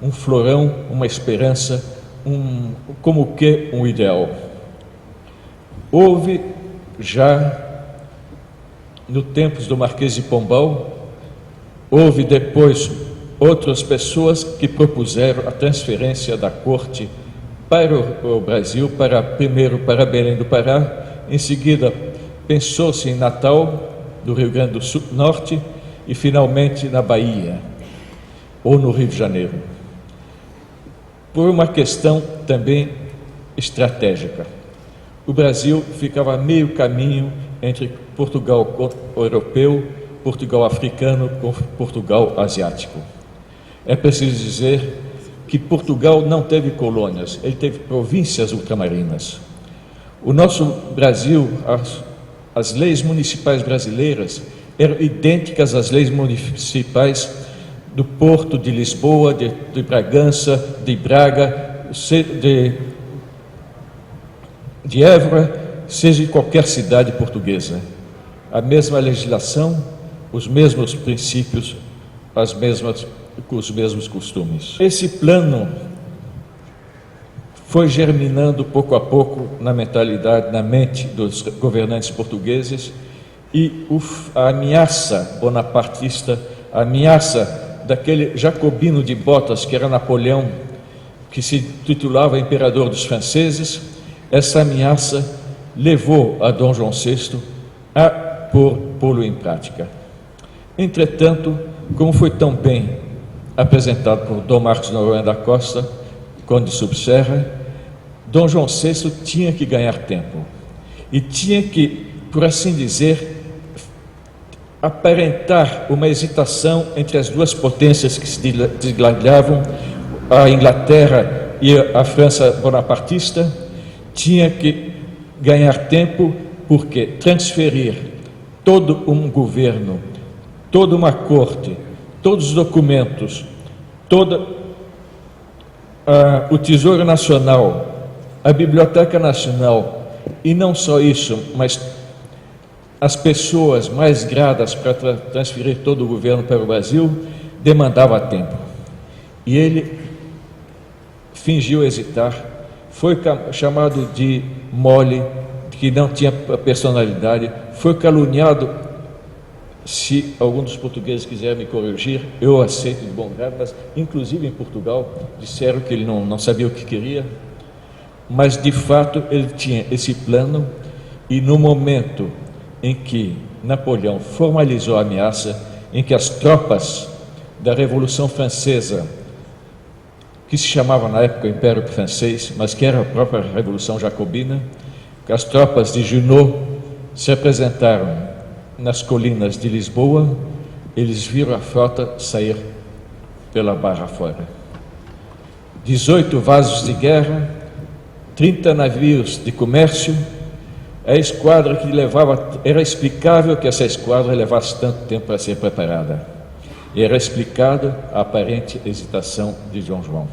um florão, uma esperança, como que um ideal. Houve já, no tempos do Marquês de Pombal, houve depois outras pessoas que propuseram a transferência da corte para o Brasil, primeiro para Belém do Pará, em seguida pensou-se em Natal, do Rio Grande do Norte, e finalmente na Bahia, ou no Rio de Janeiro, por uma questão também estratégica. O Brasil ficava a meio caminho entre Portugal europeu, Portugal africano com Portugal asiático. É preciso dizer que Portugal não teve colônias, ele teve províncias ultramarinas. O nosso Brasil, as leis municipais brasileiras eram idênticas às leis municipais do Porto, de Lisboa, de Bragança, de Braga, de Évora, seja de qualquer cidade portuguesa. A mesma legislação, os mesmos princípios, os mesmos costumes. Esse plano foi germinando pouco a pouco na mentalidade, na mente dos governantes portugueses, e a ameaça bonapartista, a ameaça daquele jacobino de botas que era Napoleão, que se titulava imperador dos franceses, essa ameaça levou a Dom João VI a pô-lo em prática. Entretanto, como foi tão bem apresentado por Dom Marcos Noronha da Costa, Conde de Subserra, Dom João VI tinha que ganhar tempo e tinha que, por assim dizer, aparentar uma hesitação entre as duas potências que se digladiavam, a Inglaterra e a França bonapartista. Tinha que ganhar tempo porque transferir todo um governo, toda uma corte, todos os documentos, o Tesouro Nacional, a Biblioteca Nacional, e não só isso, mas as pessoas mais gradas para transferir todo o governo para o Brasil, demandava tempo. E ele fingiu hesitar, foi chamado de mole, que não tinha personalidade, foi caluniado. Se algum dos portugueses quiser me corrigir, eu aceito de bom grado, mas inclusive em Portugal disseram que ele não sabia o que queria, mas de fato ele tinha esse plano, e no momento em que Napoleão formalizou a ameaça, em que as tropas da Revolução Francesa, que se chamava na época o Império Francês, mas que era a própria Revolução Jacobina, que as tropas de Junot se apresentaram nas colinas de Lisboa, eles viram a frota sair pela barra fora. 18 vasos de guerra, 30 navios de comércio, a esquadra que levava, era explicável que essa esquadra levasse tanto tempo para ser preparada. e era explicada a aparente hesitação de Dom João.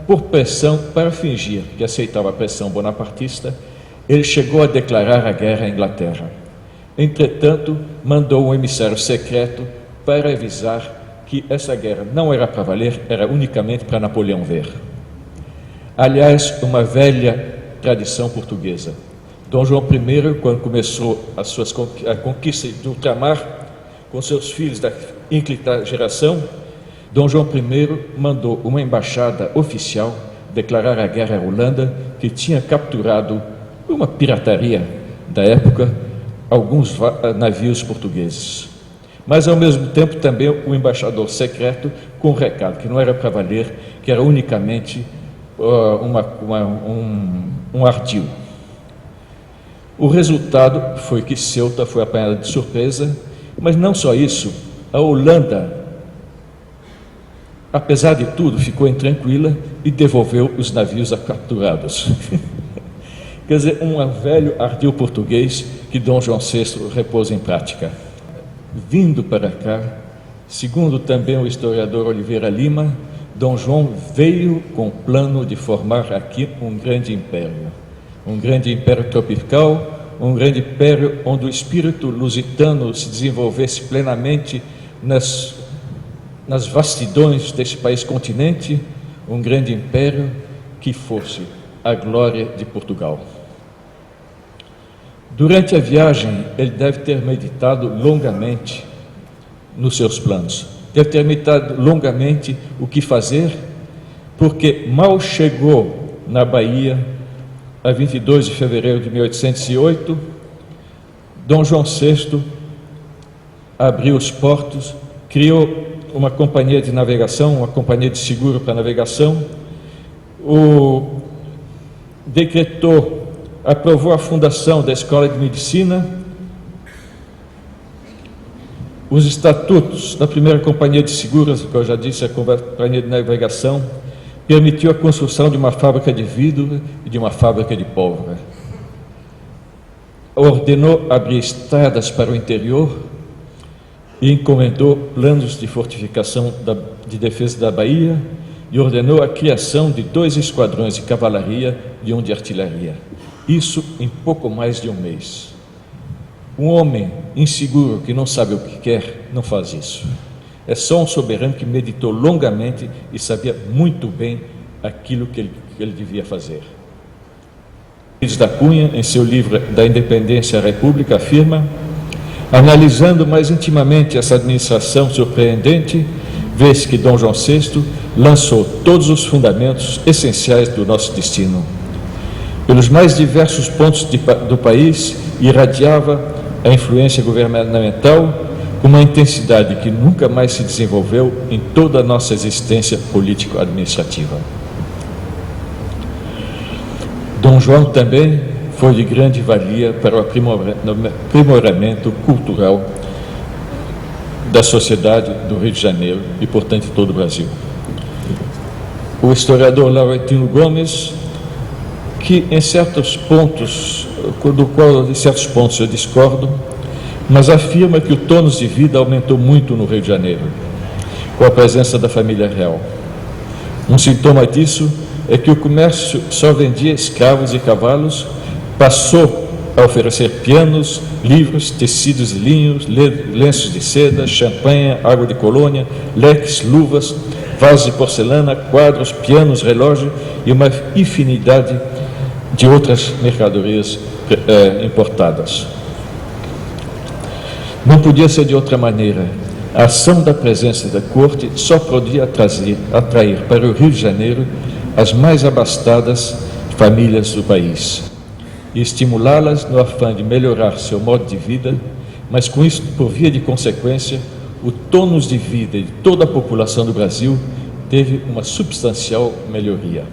Por pressão, para fingir que aceitava a pressão bonapartista, ele chegou a declarar a guerra à Inglaterra. Entretanto, mandou um emissário secreto para avisar que essa guerra não era para valer, era unicamente para Napoleão ver. Aliás, uma velha tradição portuguesa. Dom João I, quando começou a conquista do ultramar, com seus filhos da ínclita geração, Dom João I mandou uma embaixada oficial declarar a guerra à Holanda, que tinha capturado, por uma pirataria da época, alguns navios portugueses. Mas, ao mesmo tempo, também o embaixador secreto com um recado que não era para valer, que era unicamente um ardil. O resultado foi que Ceuta foi apanhada de surpresa, mas não só isso, a Holanda, apesar de tudo, ficou intranquila e devolveu os navios capturados. Quer dizer, um velho ardil português que Dom João VI repôs em prática. Vindo para cá, segundo também o historiador Oliveira Lima, Dom João veio com o plano de formar aqui um grande império tropical, um grande império onde o espírito lusitano se desenvolvesse plenamente nas vastidões desse país-continente, um grande império que fosse a glória de Portugal. Durante a viagem, ele deve ter meditado longamente nos seus planos, deve ter meditado longamente o que fazer, porque mal chegou na Bahia, a 22 de fevereiro de 1808, Dom João VI abriu os portos, criou uma companhia de navegação, uma companhia de seguro para navegação, aprovou a fundação da Escola de Medicina, os estatutos da primeira companhia de seguros, que eu já disse, a companhia de navegação, permitiu a construção de uma fábrica de vidro e de uma fábrica de pólvora. Ordenou abrir estradas para o interior e encomendou planos de fortificação de defesa da Bahia e ordenou a criação de 2 esquadrões de cavalaria e um de artilharia. Isso em pouco mais de um mês. Um homem inseguro que não sabe o que quer, não faz isso. É só um soberano que meditou longamente e sabia muito bem aquilo que ele devia fazer. Luiz da Cunha, em seu livro Da Independência à República, afirma: analisando mais intimamente essa administração surpreendente, vê-se que Dom João VI lançou todos os fundamentos essenciais do nosso destino. Pelos mais diversos pontos do país, irradiava a influência governamental com uma intensidade que nunca mais se desenvolveu em toda a nossa existência político-administrativa. Dom João também foi de grande valia para o aprimoramento cultural da sociedade do Rio de Janeiro e, portanto, de todo o Brasil. O historiador Laurentino Gomes, que em certos pontos, em certos pontos eu discordo, mas afirma que o tônus de vida aumentou muito no Rio de Janeiro, com a presença da família real. Um sintoma disso é que o comércio só vendia escravos e cavalos, passou a oferecer pianos, livros, tecidos de linho, lenços de seda, champanhe, água de colônia, leques, luvas, vasos de porcelana, quadros, pianos, relógio e uma infinidade de outras mercadorias importadas. Não podia ser de outra maneira. A ação da presença da corte só podia atrair para o Rio de Janeiro as mais abastadas famílias do país e estimulá-las no afã de melhorar seu modo de vida, mas com isso, por via de consequência, o tônus de vida de toda a população do Brasil teve uma substancial melhoria.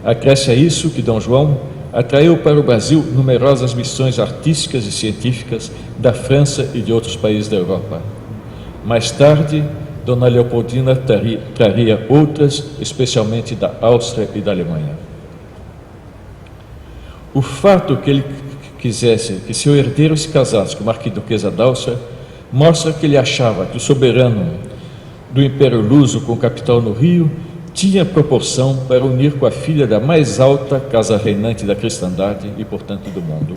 Acresce a isso que Dom João atraiu para o Brasil numerosas missões artísticas e científicas da França e de outros países da Europa. Mais tarde, Dona Leopoldina traria outras, especialmente da Áustria e da Alemanha. O fato que quisesse que seu herdeiro se casasse com a arquiduquesa d'Áustria, mostra que ele achava que o soberano do Império Luso com capital no Rio tinha proporção para unir com a filha da mais alta casa reinante da cristandade e, portanto, do mundo.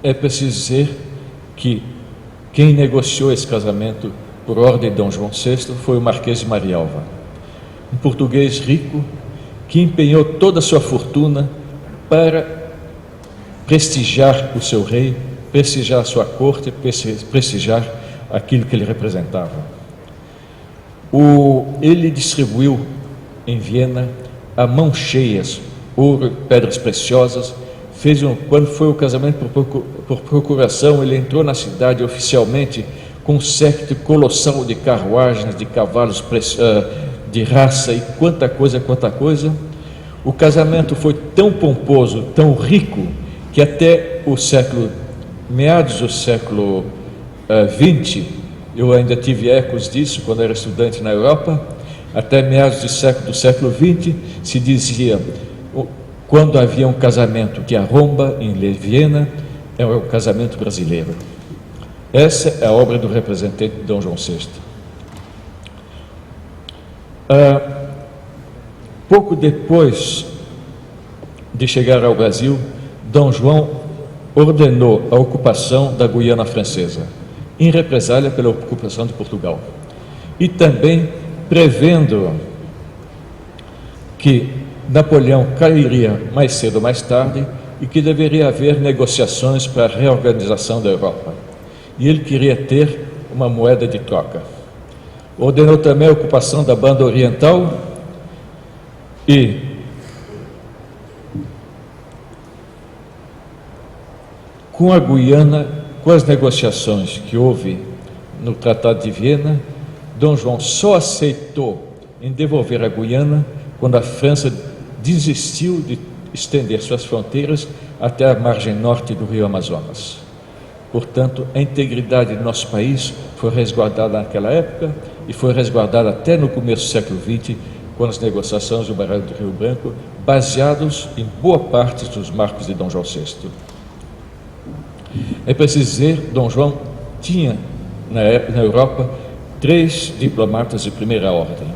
É preciso dizer que quem negociou esse casamento por ordem de Dom João VI foi o Marquês de Marialva, um português rico que empenhou toda a sua fortuna para prestigiar o seu rei, prestigiar a sua corte, prestigiar aquilo que ele representava. Ele distribuiu em Viena a mãos cheias, ouro, pedras preciosas. Quando foi o casamento por procuração, ele entrou na cidade oficialmente com um séquito colossal de carruagens, de cavalos de raça e quanta coisa. O casamento foi tão pomposo, tão rico, que até meados do século XX, eu ainda tive ecos disso quando era estudante na Europa, até meados do século XX, se dizia, quando havia um casamento que arromba em Viena, é o casamento brasileiro. Essa é a obra do representante de Dom João VI. Pouco depois de chegar ao Brasil, Dom João ordenou a ocupação da Guiana Francesa, em represália pela ocupação de Portugal, e também prevendo que Napoleão cairia mais cedo ou mais tarde e que deveria haver negociações para a reorganização da Europa. E ele queria ter uma moeda de troca. Ordenou também a ocupação da Banda Oriental e com a Guiana, com as negociações que houve no Tratado de Viena, Dom João só aceitou em devolver a Guiana quando a França desistiu de estender suas fronteiras até a margem norte do rio Amazonas. Portanto, a integridade do nosso país foi resguardada naquela época e foi resguardada até no começo do século XX, com as negociações do Baralho do Rio Branco, baseados em boa parte dos marcos de Dom João VI. É preciso dizer, Dom João tinha na Europa 3 diplomatas de primeira ordem.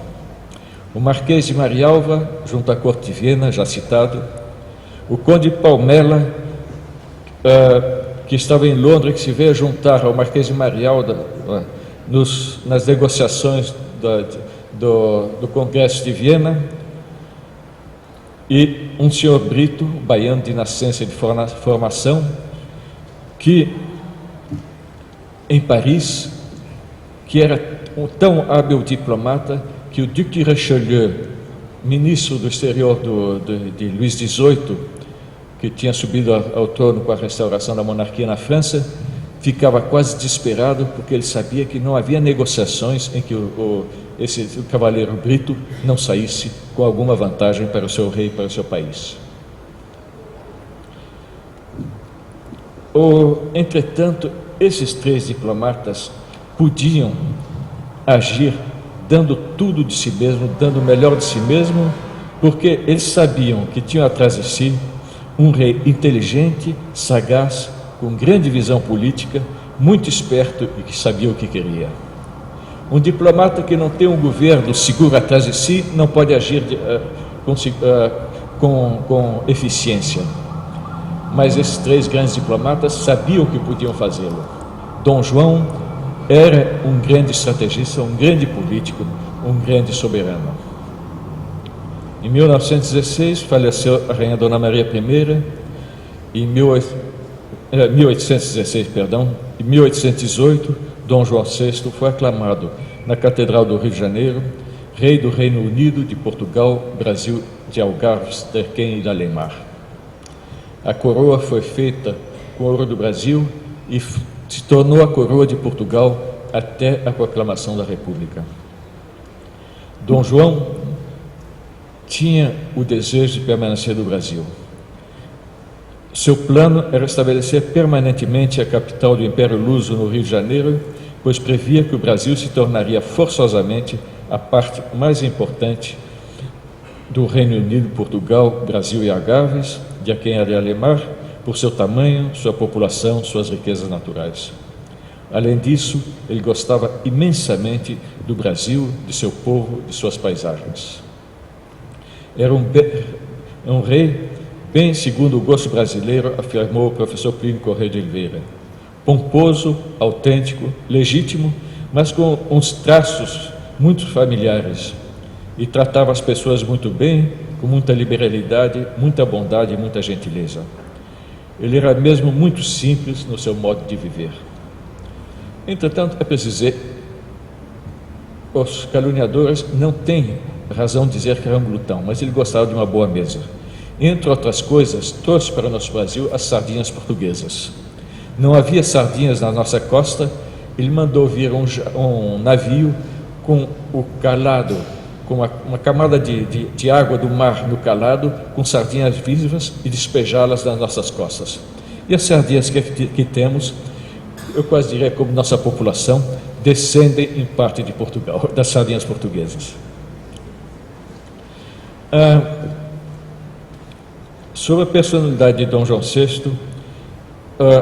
O Marquês de Marialva, junto à corte de Viena, já citado, o Conde Palmela, que estava em Londres, que se veio juntar ao Marquês de Marialva nas negociações do Congresso de Viena, e um senhor Brito, baiano de nascença e de formação, que em Paris, que era um tão hábil diplomata que o Duque de Richelieu, ministro do exterior de Luís XVIII, que tinha subido ao trono com a restauração da monarquia na França, ficava quase desesperado porque ele sabia que não havia negociações em que o cavaleiro Brito não saísse com alguma vantagem para o seu rei e para o seu país. Entretanto, esses 3 diplomatas podiam agir dando tudo de si mesmo, dando o melhor de si mesmo, porque eles sabiam que tinham atrás de si um rei inteligente, sagaz, com grande visão política, muito esperto e que sabia o que queria. Um diplomata que não tem um governo seguro atrás de si não pode agir com eficiência. Mas esses 3 grandes diplomatas sabiam que podiam fazê-lo. Dom João era um grande estrategista, um grande político, um grande soberano. Em 1916 faleceu a rainha Dona Maria I, em 1816, em 1818, Dom João VI foi aclamado na Catedral do Rio de Janeiro, rei do Reino Unido, de Portugal, Brasil, de Algarves, Terquém e da Alemar. A coroa foi feita com ouro do Brasil e se tornou a coroa de Portugal até a proclamação da República. Dom João tinha o desejo de permanecer no Brasil. Seu plano era estabelecer permanentemente a capital do Império Luso no Rio de Janeiro, pois previa que o Brasil se tornaria forçosamente a parte mais importante do Reino Unido, Portugal, Brasil e Algarves, de a quem era Alemar, por seu tamanho, sua população, suas riquezas naturais. Além disso, ele gostava imensamente do Brasil, de seu povo, de suas paisagens. Era um rei, bem segundo o gosto brasileiro, afirmou o professor Plínio Corrêa de Oliveira. Pomposo, autêntico, legítimo, mas com uns traços muito familiares. E tratava as pessoas muito bem, com muita liberalidade, muita bondade e muita gentileza. Ele era mesmo muito simples no seu modo de viver. Entretanto, é preciso dizer, os caluniadores não têm razão de dizer que era um glutão, mas ele gostava de uma boa mesa. Entre outras coisas, trouxe para o nosso Brasil as sardinhas portuguesas. Não havia sardinhas na nossa costa, ele mandou vir um navio com o calado, com uma camada de água do mar no calado, com sardinhas vivas e despejá-las nas nossas costas. E as sardinhas que temos, eu quase diria como nossa população, descendem em parte de Portugal, das sardinhas portuguesas. Sobre a personalidade de Dom João VI,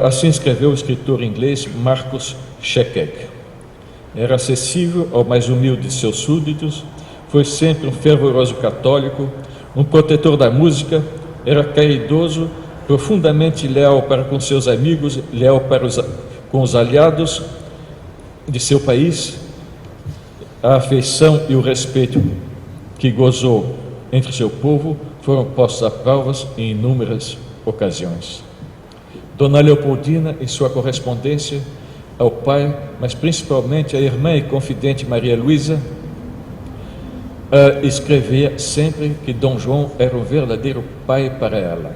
assim escreveu o escritor inglês Marcus Shekeg. Era acessível ao mais humilde de seus súditos, foi sempre um fervoroso católico, um protetor da música, era caridoso, profundamente leal para com seus amigos, leal com os aliados de seu país. A afeição e o respeito que gozou entre seu povo foram postos a provas em inúmeras ocasiões. Dona Leopoldina, em sua correspondência ao pai, mas principalmente à irmã e confidente Maria Luísa, escrevia sempre que Dom João era um verdadeiro pai para ela.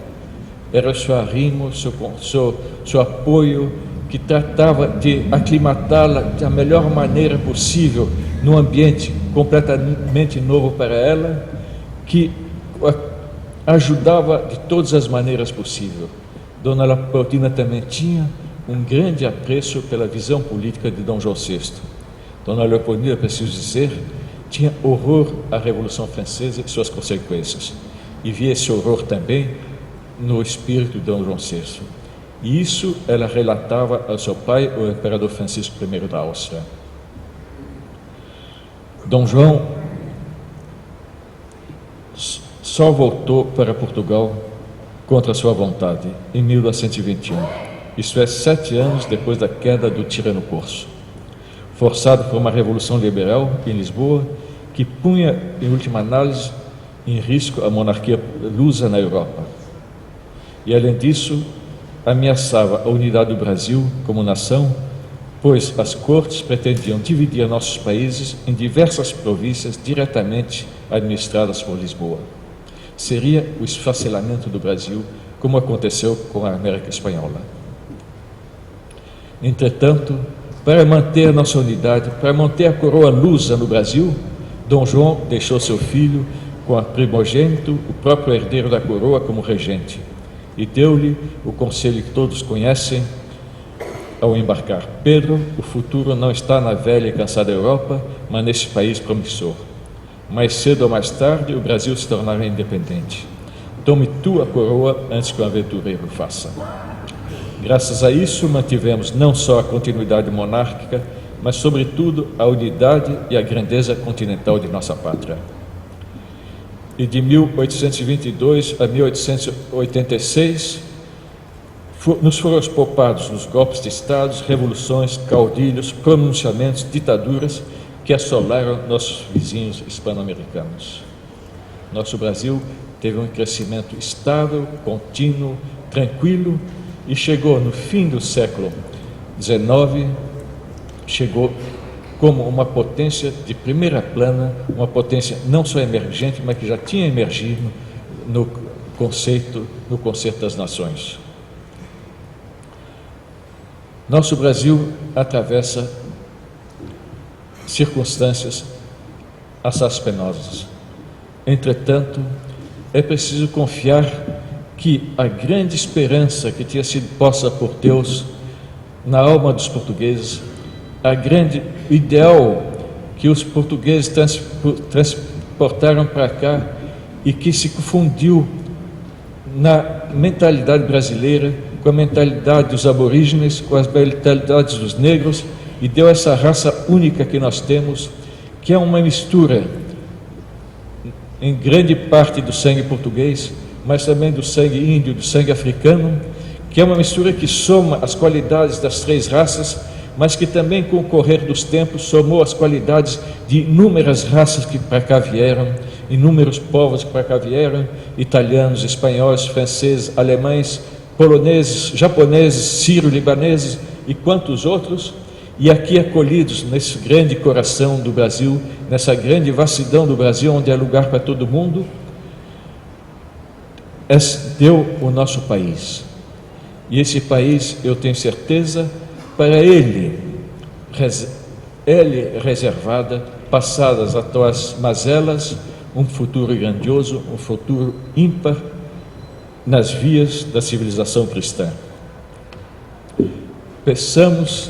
Era seu arrimo, seu apoio, que tratava de aclimatá-la da melhor maneira possível num ambiente completamente novo para ela, que ajudava de todas as maneiras possíveis. Dona Leopoldina também tinha um grande apreço pela visão política de Dom João VI. Dona Leopoldina, preciso dizer, tinha horror à Revolução Francesa e suas consequências, e via esse horror também no espírito de Dom João VI. E isso ela relatava ao seu pai, o imperador Francisco I da Áustria. Dom João só voltou para Portugal contra sua vontade em 1921, isto é, 7 anos depois da queda do tirano corso, forçado por uma revolução liberal em Lisboa que punha, em última análise, em risco a monarquia lusa na Europa. E, além disso, ameaçava a unidade do Brasil como nação, pois as cortes pretendiam dividir nossos países em diversas províncias diretamente administradas por Lisboa. Seria o esfacelamento do Brasil, como aconteceu com a América Espanhola. Entretanto, para manter a nossa unidade, para manter a coroa lusa no Brasil, Dom João deixou seu filho com a primogênito, o próprio herdeiro da coroa, como regente, e deu-lhe o conselho que todos conhecem ao embarcar: Pedro, o futuro não está na velha e cansada Europa, mas nesse país promissor. Mais cedo ou mais tarde, o Brasil se tornará independente. Tome tu a coroa antes que o aventureiro faça. Graças a isso, mantivemos não só a continuidade monárquica, mas, sobretudo, a unidade e a grandeza continental de nossa pátria. E de 1822 a 1886, nos foram poupados nos golpes de Estados, revoluções, caudilhos, pronunciamentos, ditaduras que assolaram nossos vizinhos hispano-americanos. Nosso Brasil teve um crescimento estável, contínuo, tranquilo, e chegou no fim do século XIX, chegou como uma potência de primeira plana, uma potência não só emergente, mas que já tinha emergido no conceito das nações. Nosso Brasil atravessa circunstâncias assaz penosas. Entretanto, é preciso confiar que a grande esperança que tinha sido posta por Deus na alma dos portugueses, a grande ideal que os portugueses transportaram para cá, e que se confundiu na mentalidade brasileira com a mentalidade dos aborígenes, com as mentalidades dos negros, e deu essa raça única que nós temos, que é uma mistura em grande parte do sangue português, mas também do sangue índio, do sangue africano, que é uma mistura que soma as qualidades das três raças, mas que também, com o correr dos tempos, somou as qualidades de inúmeras raças que para cá vieram, inúmeros povos que para cá vieram, italianos, espanhóis, franceses, alemães, poloneses, japoneses, sírio-libaneses e quantos outros, e aqui acolhidos nesse grande coração do Brasil, nessa grande vastidão do Brasil, onde há lugar para todo mundo, deu o nosso país. E esse país, eu tenho certeza, para ele reservada, passadas as tuas mazelas, um futuro grandioso, um futuro ímpar nas vias da civilização cristã. Peçamos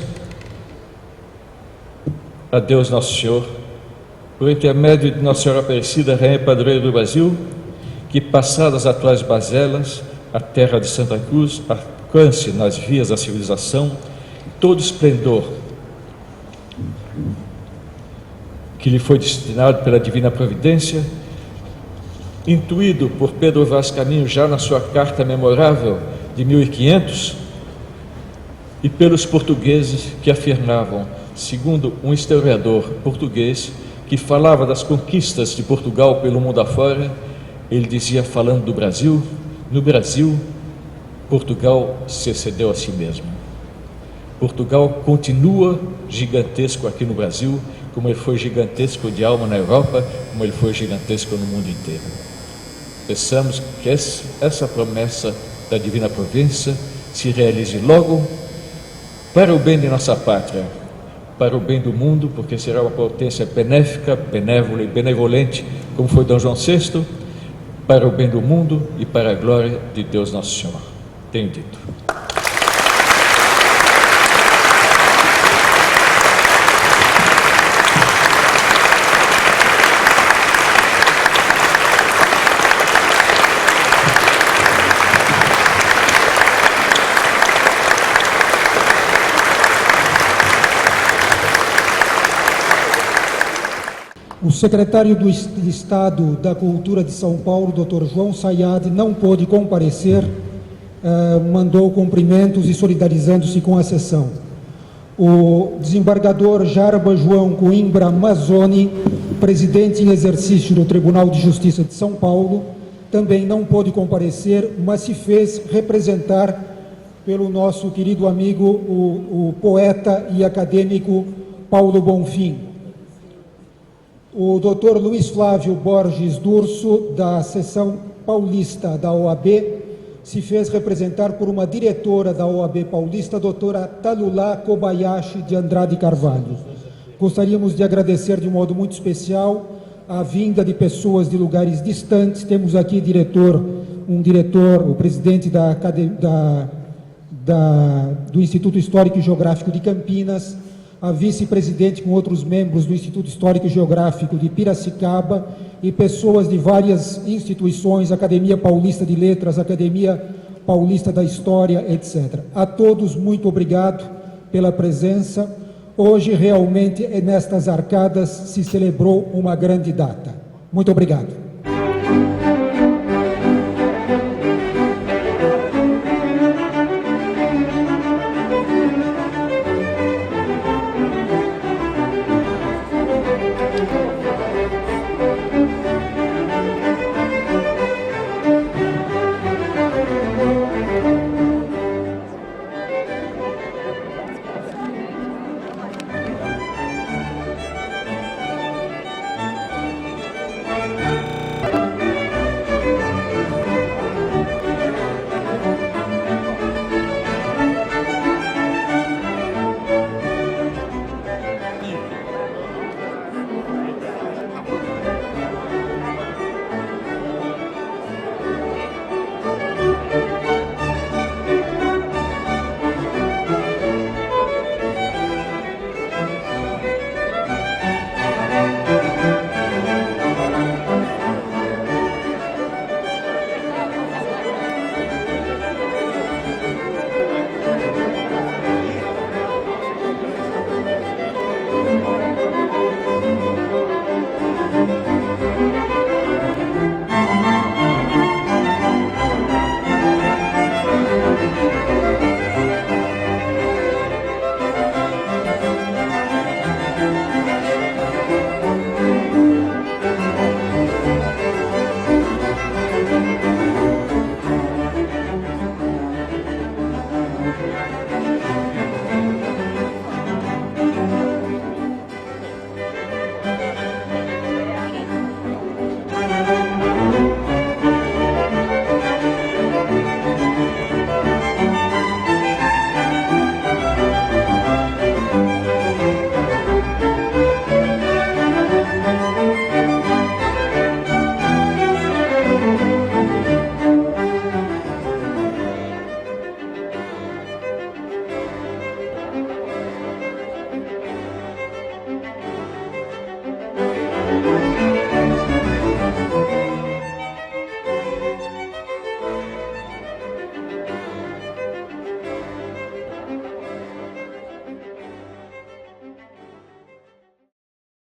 a Deus Nosso Senhor, por intermédio de Nossa Senhora Aparecida, Rainha e Padroeira do Brasil, que passadas as atuais bazelas, a terra de Santa Cruz alcance nas vias da civilização todo o esplendor que lhe foi destinado pela divina providência, intuído por Pedro Vaz Caminho já na sua carta memorável de 1500, e pelos portugueses que afirmavam, segundo um historiador português que falava das conquistas de Portugal pelo mundo afora, ele dizia, falando do Brasil, no Brasil, Portugal se excedeu a si mesmo. Portugal continua gigantesco aqui no Brasil, como ele foi gigantesco de alma na Europa, como ele foi gigantesco no mundo inteiro. Peçamos que essa promessa da divina providência se realize logo para o bem de nossa pátria, para o bem do mundo, porque será uma potência benéfica, benévola e benevolente, como foi Dom João VI, para o bem do mundo e para a glória de Deus Nosso Senhor. Tenho dito. O secretário de Estado da Cultura de São Paulo, Dr. João Sayad, não pôde comparecer, mandou cumprimentos e solidarizando-se com a sessão. O desembargador Jarba João Coimbra Mazzoni, presidente em exercício do Tribunal de Justiça de São Paulo, também não pôde comparecer, mas se fez representar pelo nosso querido amigo, o poeta e acadêmico Paulo Bonfim. O Dr. Luiz Flávio Borges Durso, da seção paulista da OAB, se fez representar por uma diretora da OAB paulista, a doutora Talulá Kobayashi de Andrade Carvalho. Gostaríamos de agradecer de um modo muito especial a vinda de pessoas de lugares distantes. Temos aqui o presidente do Instituto Histórico e Geográfico de Campinas, a vice-presidente com outros membros do Instituto Histórico e Geográfico de Piracicaba e pessoas de várias instituições, Academia Paulista de Letras, Academia Paulista da História, etc. A todos, muito obrigado pela presença. Hoje, realmente, nestas arcadas, se celebrou uma grande data. Muito obrigado.